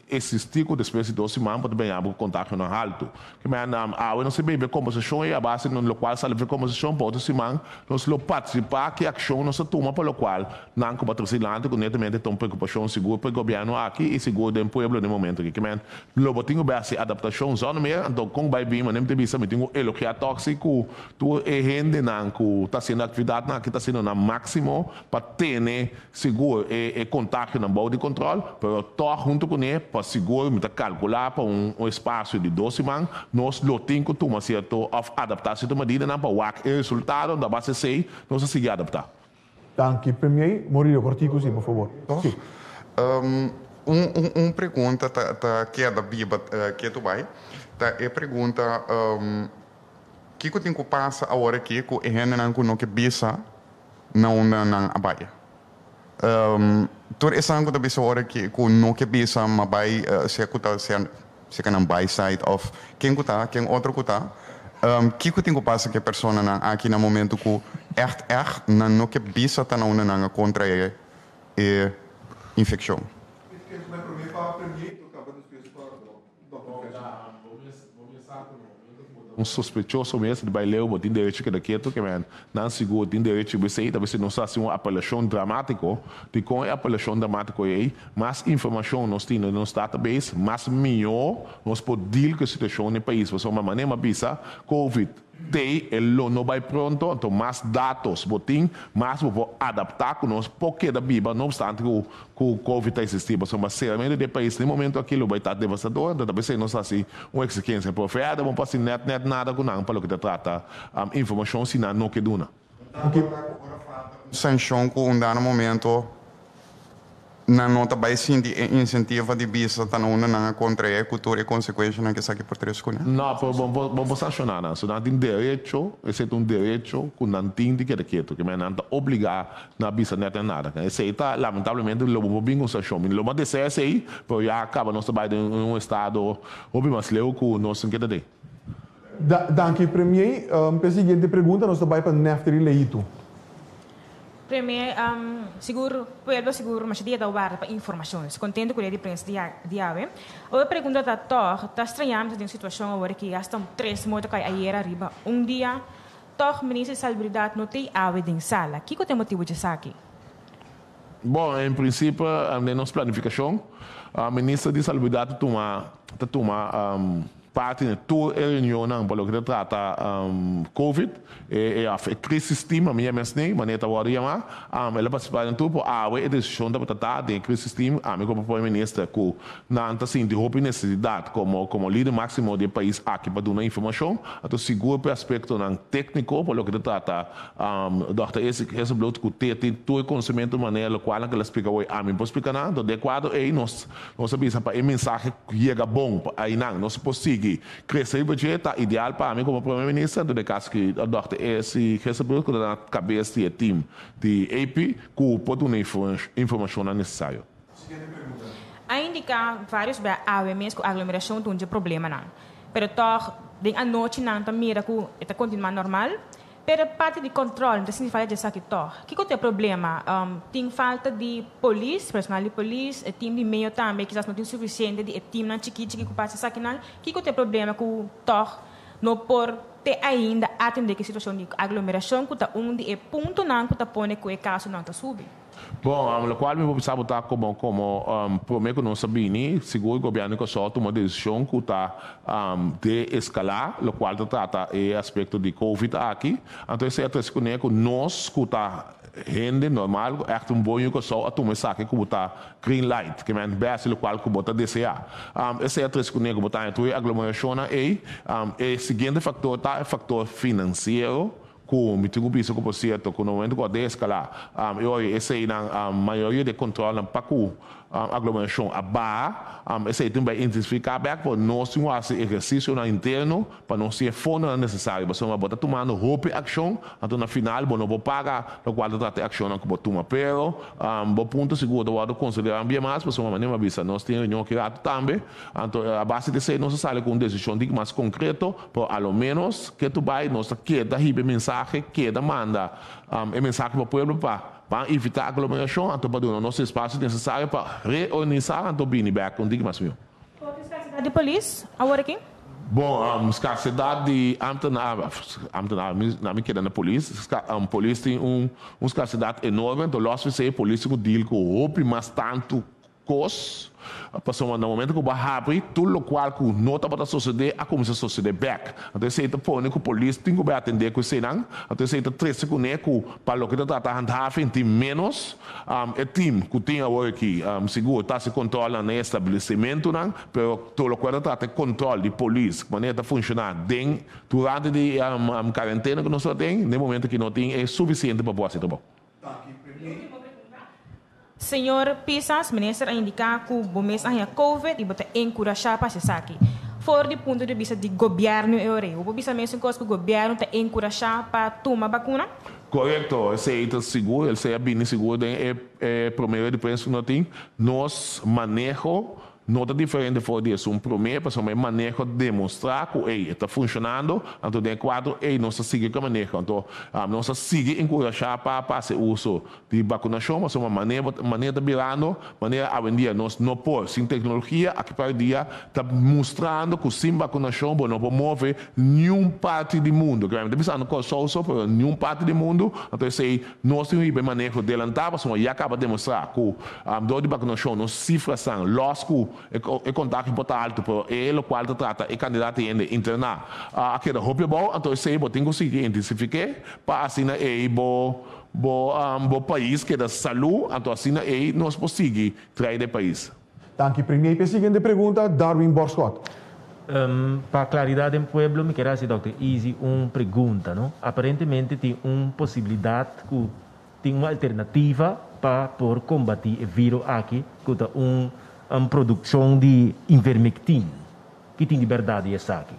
existir com depois de 2 semanas para bem abrir contato no alto. Que me AOE não se bebe conversação e a base no qual se leva conversação para 2 semanas, nós lo participar que ação não se toma para o qual não como patrocinante que netamente tem preocupação seguro para o governo aqui e seguro do povo no momento que me lo botinho base adaptação zona mesmo então com vai bem mas nem tem vista me tenho elogia tóxico tu é gente não que está sendo atividade não que está sendo na máximo para ter seguro e contato na boa de controle para estar junto com ele para seguro me calcular para espaço de 2 semanas nós lo temos que tomar certo adaptar certa medida não para o resultado da base 6 nós seguir adaptar. Dank je, premier. Murilo Cortico, sim, por favor. Sim. Pergunta que é da Biba, que tu vai. É pergunta que eu tenho que passar agora aqui com a gente não que bisa não a baia. Tur essa que bisa agora aqui com não que bisa mas vai se que não vai side of quem está quem outro está que eu tenho que passar que a pessoa aqui no momento que echt não que bisa tá não contra a infecção. Sospechoso mesmo de baileu, botin direito que daqui que não seguro tem direito de você talvez não está uma apelação dramático de com a apelação dramático aí mais informação nós temos no database mais melhor nós podemos deal com a situação no país você uma maneira bisa covid no vai pronto, então mais dados, botim, mais vou adaptar com nós, porque da Biba, não obstante que o Covid existia, mas seriamente de país, no momento aquilo vai estar devastador, então talvez nós assim, uma experiência profeta, vamos passar net nada com não, para o que trata informação, se não que duna. Sanção com um dado momento, não também senti incentivo de visa tá não na contra a cultura e consequência na que sabe por três coisas. Não, vamos sancionar, não. Se não tem direito, esse é um direito que não tem de que me não obrigar na visa neta nada. Esse aí tá lamentavelmente o lobo bem com sanção. O lobo desse é aí, porque já acaba nosso trabalho em estado obi mais leu com nosso que tem. Danke premier. A seguinte pergunta nós trabalha para Neftali Leito. Premier, seguro, mas dia da guarda para informações. Contendo com a imprensa de ave. Eu pergunto a Tor, está estranhando uma situação agora que já estão 3 motos que aí arriba. Dia, Tor, ministro de Salubridade, não tem ave em sala. Que é o motivo de isso aqui? Bom, em princípio, na nossa planificação, a ministra de Salubridade toma parte de toda a reunião para o que trata Covid e a crise sistema minha mesmo maneira agora chamar ela participa em tudo a decisão da tratar de crise sistema a minha como ministra que não está assim de roupa necessidade como líder máximo do país aqui para dar informação então seguro para aspecto técnico para o que trata dr esse bloco que tem todo o conhecimento de maneira qual ela explica hoje a mim para explicar nada de acordo e nós sabemos para a mensagem que chega bom aí não nós conseguimos crescer o budget ideal para mim como primeiro-ministro do caso que o Dr. esse recebeu na cabeça do time de AP que pode dar informação necessária. A indicar vários AWMs com aglomeração de um problema não. Pero toch a noite não está mira que está continuando normal. Pero parte de controle, não significa dizer que toch. Que é o problema? Tem falta de polícia, personal de polícia, time de meio também, que não tem suficiente de time não chiquito que passa aqui não. Que é o problema que o toch não por ter ainda atender que situação de aglomeração que está de ponto não que está pondo que o caso não está subindo. Bom, o qual me vou sabotar como prometo não sabia seguro o governo que só toma decisão que está de escalar, o qual trata o aspecto de Covid aqui. Então esse é o que nós que está gente normal, é um bom que só a tomar saque que está green light, que é base o qual que bota desejar. Esse é o que botar entre aglomeração e o seguinte fator tá é fator financeiro. Com me tenho visto que por certo que no momento que escalar eu esse aí na maioria de controle para com aglomeração abaixo esse aí também intensificar back para nós fazer exercício na interno para não ser fone necessário mas uma bota tomando roupa ação então na final não vou pagar o qual trata ação que vou tomar pero bom ponto seguro do considerar bem mais para uma maneira vista nós temos reunião que também então a base de ser nós sai com uma decisão de mais concreto por ao menos que tu vai nós que da ribe mensagem que manda mensagem para o povo para evitar aglomeração, então para dar o nosso espaço necessário para reorganizar então bem back com mais meu. Escassidade de polícia agora aqui? Bom, escassidade de amtenar na minha queda na polícia, polícia tem escassidade enorme, então nós fizemos polícia que deal com roupa mas tanto cos passou no momento que vai abrir tudo o qual que não está para suceder a começar a suceder back então se está pondo que a polícia tem que atender com isso não então se está 3 segundos que para o que está tratando tem menos é time que tem agora aqui seguro está se controla no estabelecimento não pero todo o qual trata controle de polícia maneira está funcionar durante a quarentena que nós tem no momento que não tem é suficiente para poder ser bom. Senhor Pisas, ministro, a indicar que o mês a Covid e botar encorajar para se aqui. Fora do ponto de vista do governo europeu, o bisa mesmo que o governo está encorajar para tomar vacuna? Correto, esse é seguro, esse é bem seguro, é primeiro de preço que nós temos, nós manejo não é diferente for disso, primeiro para o manejo demonstrar que está funcionando, então de quadro nós seguimos com o manejo, então nós seguimos encorajar para fazer uso de vacinação, mas uma maneira virando, maneira a vendia nós não por sem tecnologia, aqui para dia está mostrando que sem vacinação não pode mover nenhuma parte do mundo, que é pensando com só para nenhuma parte do mundo, então se nós temos o manejo adelantado, mas já acaba de demonstrar que a dor de vacinação, as cifras são, e contato importante por e lo qual trata e candidato in interna aqui da hopia bom então sei botem conseguir identificar para assim e bo país que da saúde então assim e nós conseguir trair de país. Danke, Premier. A seguinte pergunta, Darwin Borscott. Para claridade do pueblo, me quero dizer, Dr. Easy, uma pergunta, não? Aparentemente tem uma possibilidade, tem uma alternativa para por combater o vírus aqui, que é uma produção de ivermectina, que tem de verdade essa aqui.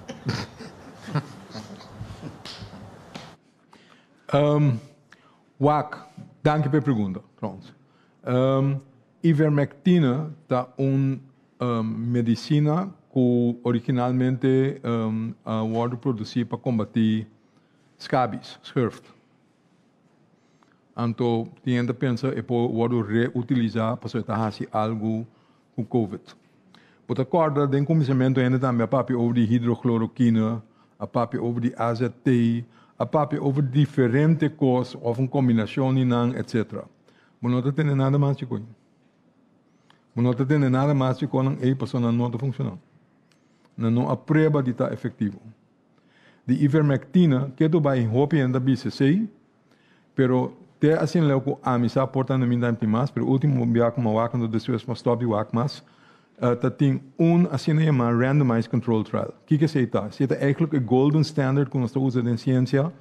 Danke pela pergunta. Pronto. Ivermectina é uma medicina que originalmente foi produzida para combater scabies, scurf. Então, tem que pensar que pode reutilizar para fazer algo com COVID. Por acordo, tem começamento ainda também a papo over de hidrocloroquina, a papo over de AZT, a papo over diferentes coisas, ou uma combinação de etc. Mas não tem nada mais de coisa. Não tem nada mais de coisa que a pessoa não está funcionando. Não há prova de estar efetivo. De ivermectina, que tu vai em roupa ainda BCC, pero te assim leu que a missa porta no minha tempo mais, pero último dia como o quando depois mas stop o mais, tem assim chamado randomized control trial. O que se está? Se é eigenlijk o golden standard que nós usamos em ciência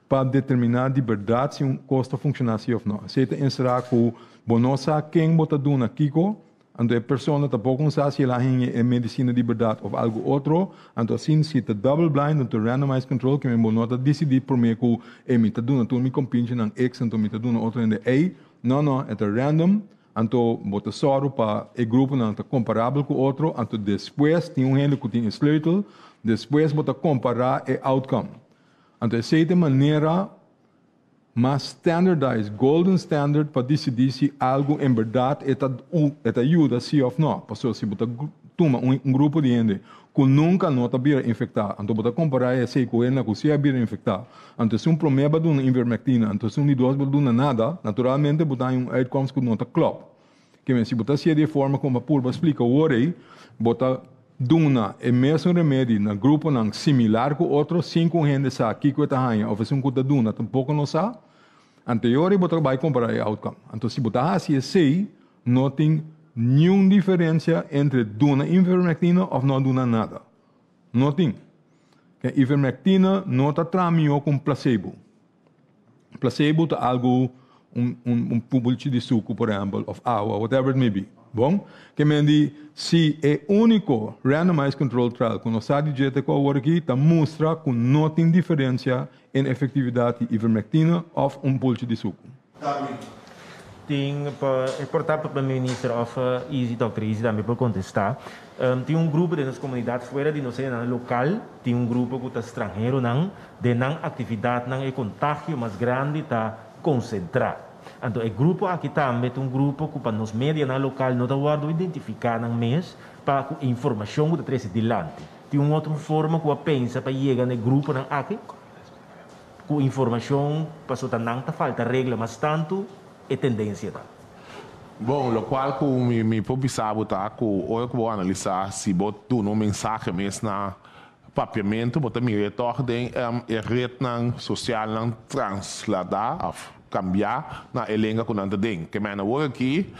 para determinar de verdade se costa funcionar ou não. Se é encerrar que bonosa quem bota duna kiko então a pessoa também não sabe se ela tem medicina de verdade ou algo outro. Então assim, se está double blind, então randomized control, que me bonota decidir por mim que me está dando, então me compinche ng X, então me está dando outro em A. Não, é random. Então bota só para o grupo não está comparável com o outro. Então depois tem gente que tem sleutel, depois bota comparar o outcome. Então essa é a maneira mas standardized, golden standard para decidir se algo em verdade é ajuda sim ou não. Porque se você toma grupo de gente que nunca não está bem infectado, então você comparar esse com ele que se é bem infectado, então se problema de uma ivermectina, então se dois não dá nada, naturalmente você tem outcomes que não está claro. Que se você se de forma como a Purba explica hoje, você duna e mesmo remédio na grupo não similar com outro, 5 gente sabe que está aí, ou se que duna tampouco não sabe, anterior você vai comparar o outcome. Então se você assim sei, não tem nenhuma diferença entre duna ivermectina ou não duna nada. Não tem. Que ivermectina não está tramio com placebo. Placebo é algo público de suco, por exemplo, ou água, whatever it may be. Bom, que me diz, se é único randomized control trial que nós sabemos de agora aqui, está mostra que não tem diferença em efetividade de ivermectina ou pulso de suco. Tem, é importante para o ministro of Easy, Dr. Easy, também para contestar. Tem grupo de nossa comunidade fora de nossa local, tem grupo que está estrangeiro, de não atividade, não é contágio mais grande, está concentrado. Então, o grupo aqui também é grupo que para nos média na local não está identificar no mês para a informação que está adiante. Tem outra forma que pensa para chegar no grupo aqui, com informação para que não falta regra, mas tanto é tendência. Bom, o qual que me pensava tá que hoje que vou analisar se boto uma mensagem mesmo na papiamento, botar me retorno é rede social não transladar cambiar na língua que nós temos. Que mais agora aqui,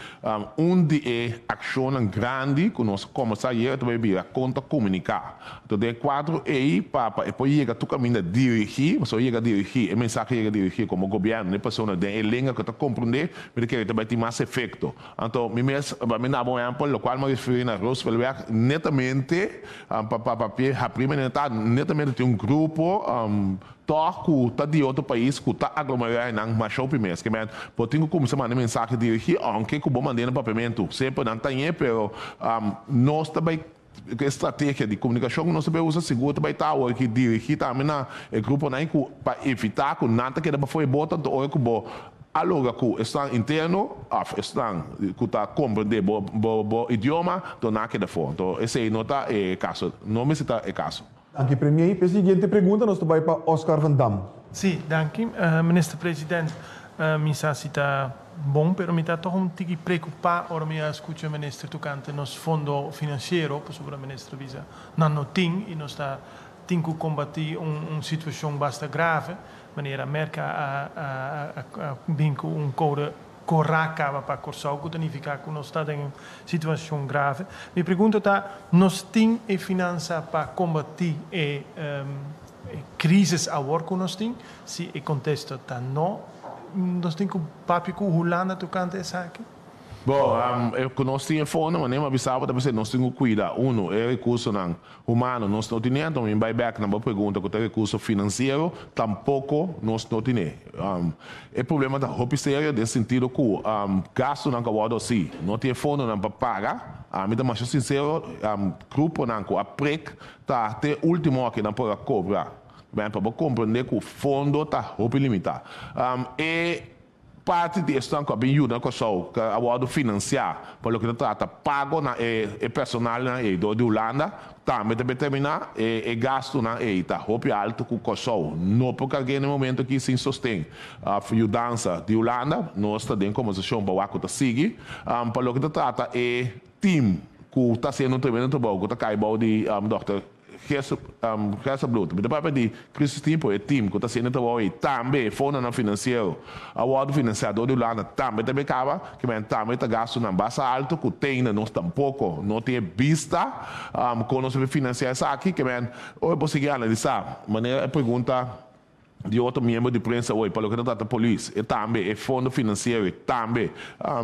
de ação grande que nós começamos a ir, também vira conta comunicar. Então, de 4 aí, para depois chegar tu caminho dirigir, você chega a dirigir, a mensagem chega a dirigir como governo, né, pessoa de língua que está compreender, mas que também tem mais efeito. Então, me dá bom exemplo, o qual me referi na Roosevelt, netamente, para a primeira netamente tem grupo, que está de outro país que está aglomerado em uma shopping mesmo. Que mesmo, pode ter como se mandar mensagem dirigir, aunque que vou mandar no papiamento. Sempre não tem, mas nós também a estratégia de comunicação nós também usa seguro também está o que dirigir também na grupo não para evitar que nada que deva foi bota do o que bo aluga que está interno está que está compreender bo idioma do nada que for. Então esse não está é caso, não me está é caso. Dank Premier. A seguinte pergunta nós vai para Oscar van Dam. Sim, dank minister-president. Misa cita bom, pero me está toch tiki preocupar ora me escucha ministro tocante nos fondo financeiro, por sobre ministro visa, não tem e nós está tem que combater situação bastante grave, maneira América binco code corraca para Corsau, que significa que nós estamos em situação grave. Me pergunta tá, nós tem e finança para combater crises agora que nós tem, se o contexto tá não, nós tem que papi com Holanda tocante essa aqui. Bom, nós temos fone, mas nem avisava para nós temos que cuidar. Recurso humano, nós não temos, então, em buyback, na pergunta, que o recurso financeiro, tampouco nós não temos. O problema da roupa séria, nesse sentido que gasto não acabou assim, não tem fone para pagar. Me dá mais sincero, grupo não a PREC, tá até o último que não pode cobrar. Bem, para compreender que o fundo está roupa limitado. Parte disso que bem ajuda com o que a financiar, por lo que trata pago na personal na de Holanda, também determinar gasto na tá roupa alto com o não porque alguém no momento que se sustém a ajudança de Holanda, nós está dentro como se chama para que siga, por lo que trata team que está sendo um tremendo trabalho, que está caindo de Dr. Gessa Bluto, mas depois de crise tempo é time que está sendo trabalho também fundo não financeiro, a ordem financiador de Holanda também acaba que também está gasto na base alto que tem nós tampouco não tem vista quando nós financiar isso aqui que hoje posso seguir analisar maneira pergunta de outro membro de imprensa hoje, para o que trata da polícia, e também é fundo financeiro, também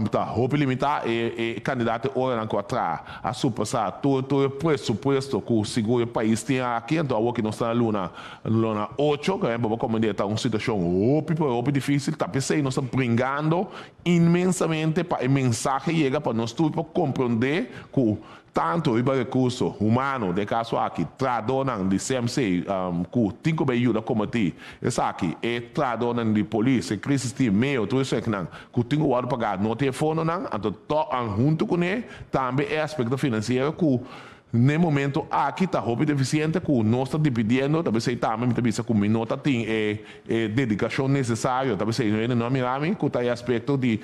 está roupa limitada e candidato hora não atrás a superar todo o pressuposto que o seguro país tem aqui, então agora que nós estamos na luna 8, que é para comandar uma situação roupa difícil, está pensando nós estamos brincando imensamente para a mensagem chegar para nós tudo para compreender que tanto o recurso humano, de caso aqui, tradonan de CMC, que tem que ajuda a combater, essa aqui, é tradonan de polícia, crise de meio, tudo isso aqui, que tem que pagar, não tem fundo, então, junto com ele, também é aspecto financeiro que no momento aqui está roupa deficiente que nós estamos dividindo, talvez você também que o não tem dedicação necessária, talvez você não me que está aspecto de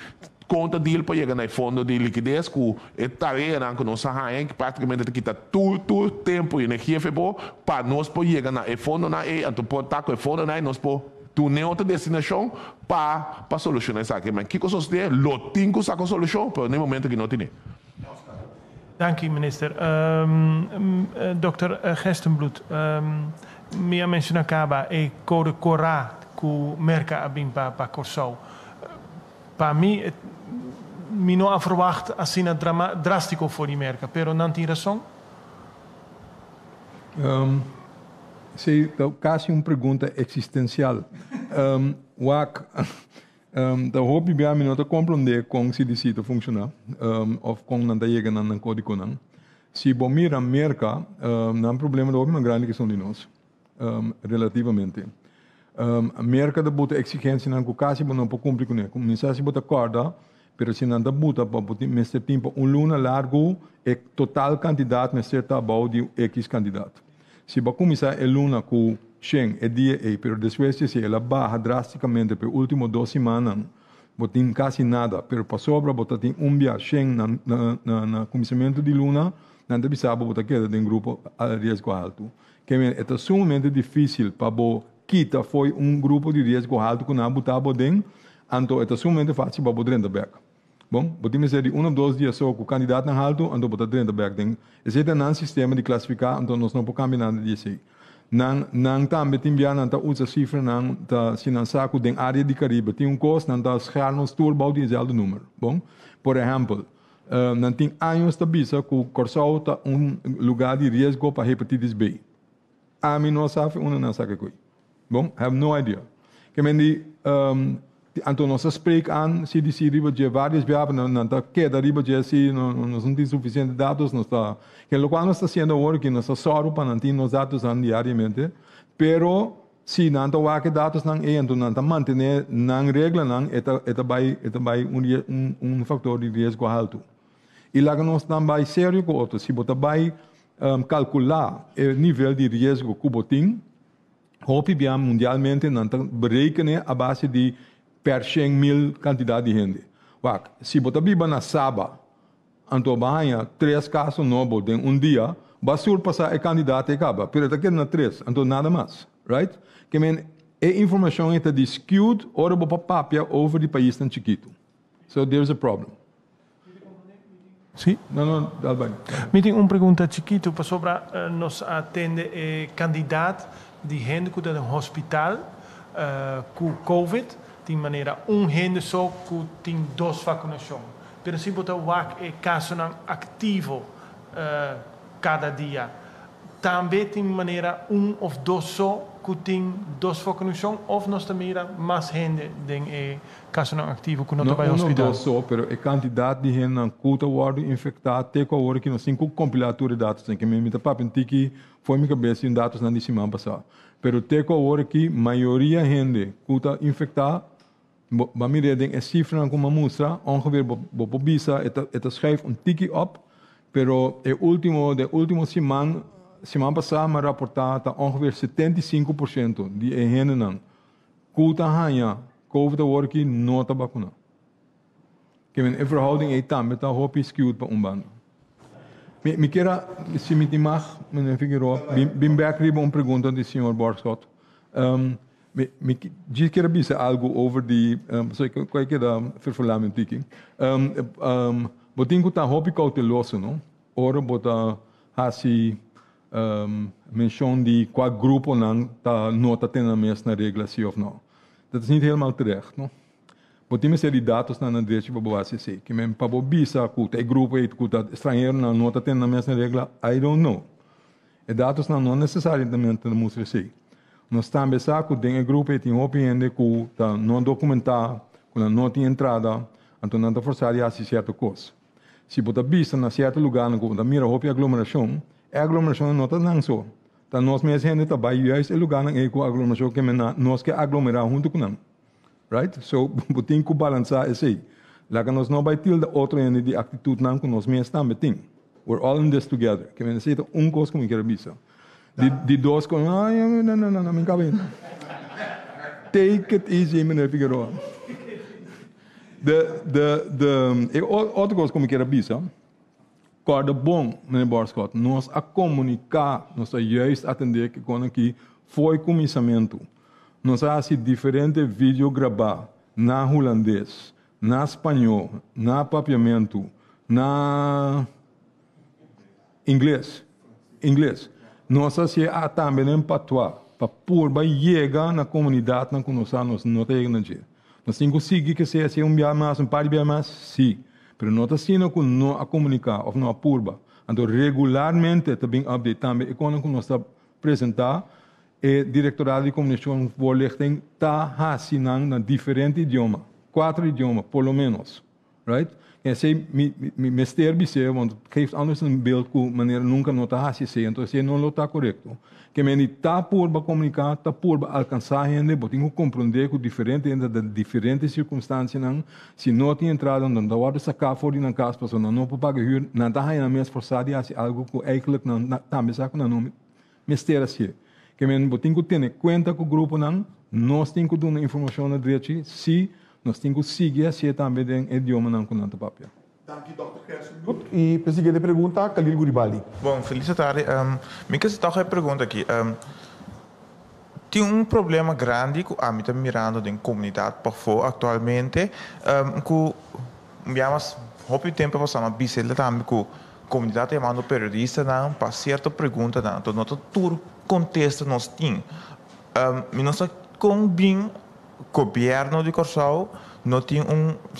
conta dele para chegar no fundo de liquidez que é tarefa que nós fazemos que praticamente quita todo tempo e energia para nós poder chegar no fundo então por estar com o fundo nós podemos outra destinação para solucionar isso aqui. Mas que coisa é? Tem que sacar solução, mas no momento que não tem. Dank u, minister. Dr. Gestenbloed, me mencionava a code Cora que merca a bim para Corsau. Para mim, me não verwacht assim drástico voor die merken, pero não tem razão? Sei, quase uma pergunta existencial. Da hoop je me não compreender como se decide funcionar, ou como não chega na código não. Se bom mira merca, não há problema de uma grande questão de nós, relativamente. A merca da buta exigência não quase não pode cumprir com ele. Como se bota corda, pero se não da buta para mestre tempo luna largo é total candidato mas certa abau de X candidato. Se vai começar a luna com Shen é dia pero depois se ela barra drasticamente por último 2 semanas, botin quase nada, pero para sobra botin dia Shen na começamento de luna, não deve saber botar queda de grupo a risco alto. Que é sumamente difícil para Kita foi grupo de risco alto que não botava dentro, então é sumamente fácil para botar dentro back. Bom, podemos dizer de 1 ou 2 dias só com o candidato na alto, então botar dentro back dentro. Esse é um sistema de classificar, então nós não podemos cambiar nada disso. Não também tem bem, não usa cifra, não se não saco dentro área de Caribe, tem custo, não está schar nos toolbouw de dezelfde número. Bom, por exemplo, não tem anos de visa que o Corsau está lugar de risco para hepatitis B. A mim não sabe, não sabe que Bom, have no idea. Que mendi, então nós spreken aan CDC riba de várias vezes, não está queda riba de assim, não tem suficientes dados, não está. Que o qual nós está sendo agora que nós está só para não ter os dados diariamente, pero se não está o que dados não é, então não está manter não regra não, vai fator de risco alto. E lá que nós também sério com outro, se você vai calcular o nível de risco que você tem, hoop je mundialmente não berekenen a base de per 100.000 quantidade de gente. Wak, se botar biba na Saba, anto bahaya 3 casos novos em dia, basur passar é candidato e acaba, pero tá querendo 3, anto nada mais, right? Que men é informação está skewed ora bopa papia over the país tão chiquito. So there's a problem. Sim? Não, dá bem. Me tem uma pergunta chiquito para sobre nos atende candidato de gente que está no hospital com COVID, de maneira gente só que tem 2 vacinações. Pero se botar o caso ativo cada dia, também tem maneira 1 ou 2 só que tem 2 vacinações, ou nós também mais gente tem caso ativo que não está no hospital. Não só, pero a quantidade de gente na culta ward infectada até com a hora que nós temos compilatura de dados, que me está papel que foi minha cabeça em dados na semana passada. Pero até com a hora que maioria gente culta infectada, vamos ver a cifra como mostra, ongeveer op bisa, het schrijft tiki op, pero de último semana passada me rapportata ongeveer 75% die henen kuta hanya COVID worki nota bakuna. Que men verhouding e tam met hoop is skewed pa umbando. Me quero se me timar, men Figueroa, bim back riba pergunta do senhor Borschot. Je quero dizer algo over die, qual que da ververlamento tiki. Botinho tá hoop cauteloso, não? Ora bota hasi mention die qua grupo não tá nota tendo a mesma regra sim ou não. Dat is niet helemaal terecht, no? Botimos die dados na direito para boa se que men para bisa que grupo é que estrangeiro na nota tendo a mesma regra, I don't know. E dados não necessariamente na música sei. Nós também sabemos que o grupo tem opinião que tá não documentado, que não tem entrada, então não está forçado a assistir certa coisa. Se botar vista na certo lugar, na que mira a aglomeração, a aglomeração não está não só. Então nós mesmos gente está vai juist o lugar na que a aglomeração que nós que aglomerar junto com nós, right? So botem que balançar esse aí. Lá que nós não vai ter outra gente de atitude não que nós mesmos também tem. We're all in this together. Que men seita coisa como quer bisa. De 2 com não me cabe. Take it easy, meneer Figueroa. Outra coisa como quer bisa. Corda bom, meneer Borschot, nós a comunicar, nós a juist atender que quando aqui foi começamento, nós a assim diferente vídeo gravar na holandês, na espanhol, na papiamento, na inglês, nós assim a também em patuá, para por vai chegar na comunidade na que nós não tem na dia, nós temos que seguir que seja dia mais, par dia mais, sim. Pero não está sendo que não a comunicar ou não a purba. Então, regularmente, também update também, e quando nós está apresentar, o Diretorado de Comunicação Voorlichting está assinando em diferentes idiomas, 4 idiomas, pelo menos, right? E assim, me sterbice, want het geeft anders een beeld que maneira nunca não está assinando, então assim não está correto. Que men está purba comunicar, está purba alcançar gente, botinho compreender que diferente de diferentes circunstâncias não, se não tem entrada, não dá hora sacar fora na casa, pessoa não pode pagar huur, não está aí na mesma forçada e assim algo que eigenlijk não também sabe não mistério assim. Que men botinho ter conta com o grupo não, nós temos que dar uma informação na direita, se nós temos que seguir assim também em idioma não com nada papel. Dank u, Dr. Gerson. E a seguinte pergunta, Khalil Guribali. Bom, feliz tarde. Me quero só pergunta aqui. Tem problema grande que a mim está mirando na comunidade por fora atualmente, que vamos houve tempo passar uma bisela também que a comunidade é mando periodista não para certa pergunta não, então nós todo contexto nós tem. Nós com bem governo de Corsau não tem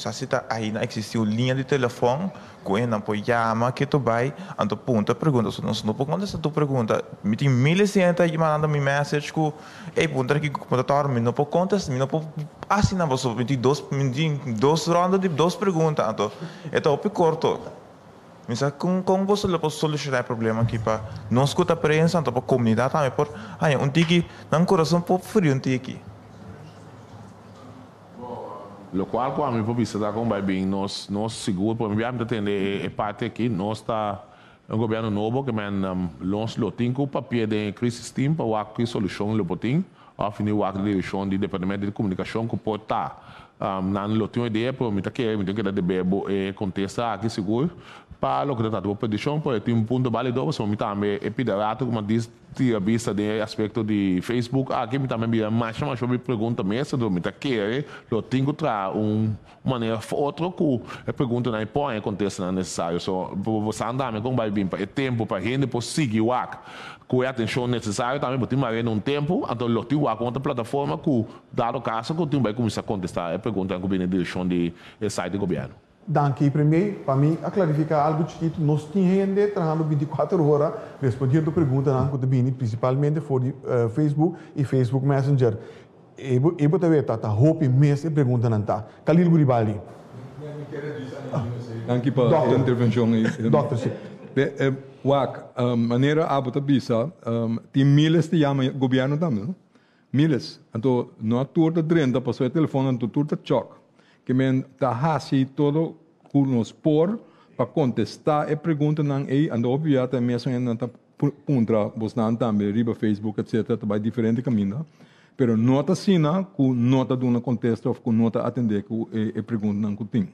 está aí não existe linha de telefone que não pode chamar que tu vai então ponta pergunta se não pode contestar tu pergunta me tem milhares de gente mandando me message que ei ponta que computador me não pode contestar me não pode assinar você me tem dois rondas de 2 perguntas então é top curto mas como você pode solucionar o problema aqui para não escutar a prensa então para a comunidade também por aí tiki não coração por frio tiki Lo qual quando mi vista da com bem nós seguro para mim entender é parte aqui nós está governo novo que men los lo tinco papel de crisis team para a solução lo botin of in de direção do Departamento de Comunicação que pode estar. Não tenho ideia, mas me que da bebo contesta aqui seguro. Para o que está a petição, porque tem ponto válido, mas me também é pidarato, como diz, a vista de aspecto de Facebook, aqui me também vira mais sobre pergunta mesmo, me que eu tenho que trazer maneira outra que a pergunta não põe acontece não necessário, so você andar com vai vir para tempo para gente depois seguir o com a atenção necessária também botar mais um tempo, então eu tenho com outra plataforma que dado caso que eu vai começar a contestar a pergunta que vem da direção de site do governo. Danke, primeiro, para mim, a clarificar algo chiquito, nós temos gente trabalhando 24 horas, respondendo perguntas principalmente por Facebook e Facebook Messenger. Eu vou ver, tá, hope mesmo pergunta não tá. Khalil Guribali. Danke para a intervenção. Doutor, sim. Maneira a botar bisa, tem milhares de governo também, milhares. Então, não turta 30, passou o telefone, não turta choque. Que men tá hasi todo com nos por para contestar a pergunta não é ando obviamente mesmo não tá contra vos não também riba Facebook etc vai diferente caminho pero nota sina com nota de uma contexto com nota atender com a pergunta não tem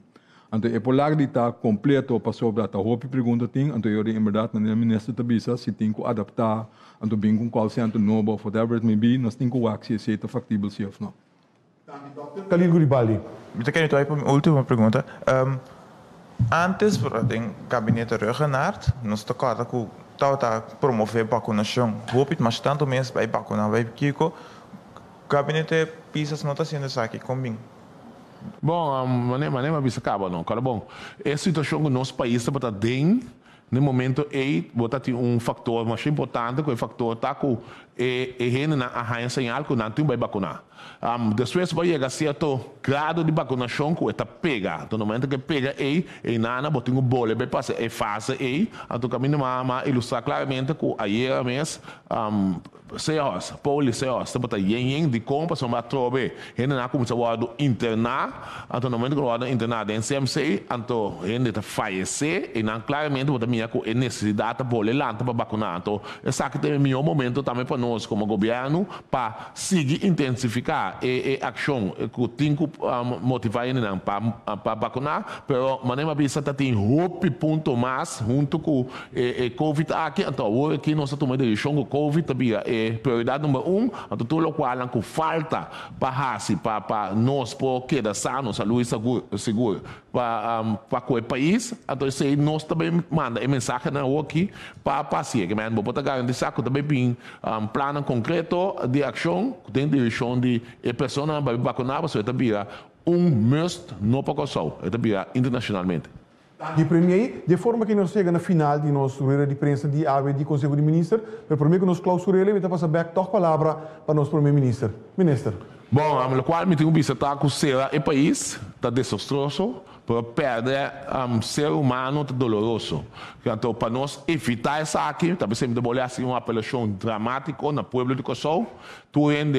então é por lá que está completo para sobre a hope pergunta tem então eu em verdade na ministra tabisa se tem que adaptar então bem com qual centro novo whatever it may be nós tem que o axis se é factível se ou não. Khalil Guribali. Eu quero então para a última pergunta. Antes para o gabinete Reugenaert, nós tocamos com a promover a vacunação. Hope mas tanto mesmo para vacinar, vai Kiko. O gabinete Pisas não está sendo isso aqui comigo. Bom, maneira bisa acaba não, cara bom. A situação que nosso país está para dentro no momento botar fator mais importante que o fator tá com gente na arranha señal que não tem vai vacinar. Depois vai chegar a certo grado de vacinação que está pega. No momento que pega nana botar bola vai passar fase então caminho mas ilustrar claramente que ayer mês CEOs, policeos, botar de compra só mais trobe. Gente na começa a internar, então no momento que o internar dentro CMC, então gente está falecer e não claramente botar minha com necessidade de bola lá para vacinar. Então esse aqui tem o melhor momento também para nós como governo para seguir intensificar a ação que tem que motivar ele para vacinar, pero maneira bisa tem hope ponto mais junto com COVID aqui, então hoje aqui nós tomamos a decisão que o COVID também prioridade número 1, então tudo o qual que falta para nós porque da sano, saúde seguro para o país, então se nós também manda a mensagem na aqui para paciente, que vou botar garantir que também tem plano concreto de ação, tem direção de pessoa para vacinar, para também must não para só, também internacionalmente. E primeiro, de forma que nós chegamos na final de nossa rueda de prensa de AVE de Conselho de Ministros, mas primeiro que nós clausuramos, vamos passar back a palavra para nosso primeiro ministro. Ministro. Bom, o qual me tenho visto que será o país está desastroso, para perder ser humano está doloroso. Então, para nós evitar isso aqui, talvez sempre devolver assim uma apelação dramática no povo de Kosovo, tu em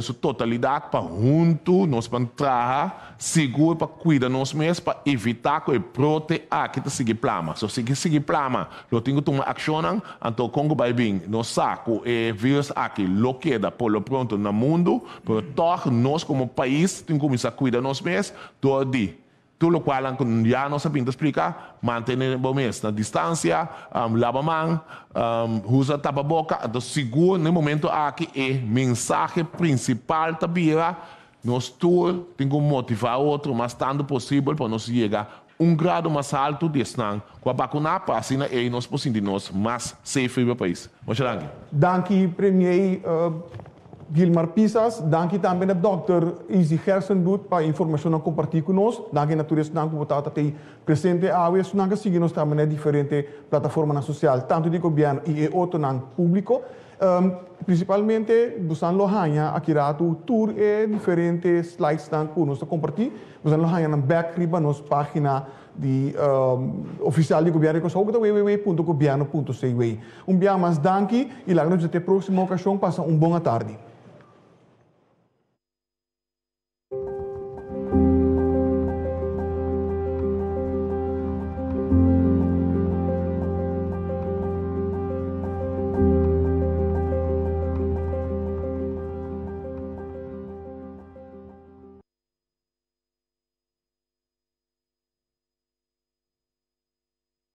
sua totalidade para junto nós para entrar seguro para cuidar nós mesmos para evitar que o brote aqui te siga plama. Se seguir plama, eu tenho que tomar ação, então Congo vai vir, nós saco o vírus aqui, lo queda por lo pronto no mundo, pero todos nós como país temos que começar a cuidar nós mesmos todo dia. Tudo o qual já não sabemos explicar, manter a distância, lavar a mão, usar tapa-boca, então seguro no momento aqui é mensagem principal também, nós todos temos que motivar outro, mas tanto possível para nós chegar grado mais alto de estar com a vacuna para assim nós possamos mais safe para o país. Muito obrigado. Danke, Premier Gilmar Pisas, danke também ao Dr. Izzy Gersenbloed para a informação que compartilhou conosco. Danke naturalmente que você está presente a AWE, que seguimos também em diferentes plataformas sociais, tanto de governo e outro público. Principalmente, você Lohanya, aqui o tour e diferentes slides que nós compartilhamos. Você Lohanya na back riba nossa página de oficial de governo que é www.governo.cw. Mas danke e lá nos até a próxima ocasião. Passa uma boa tarde.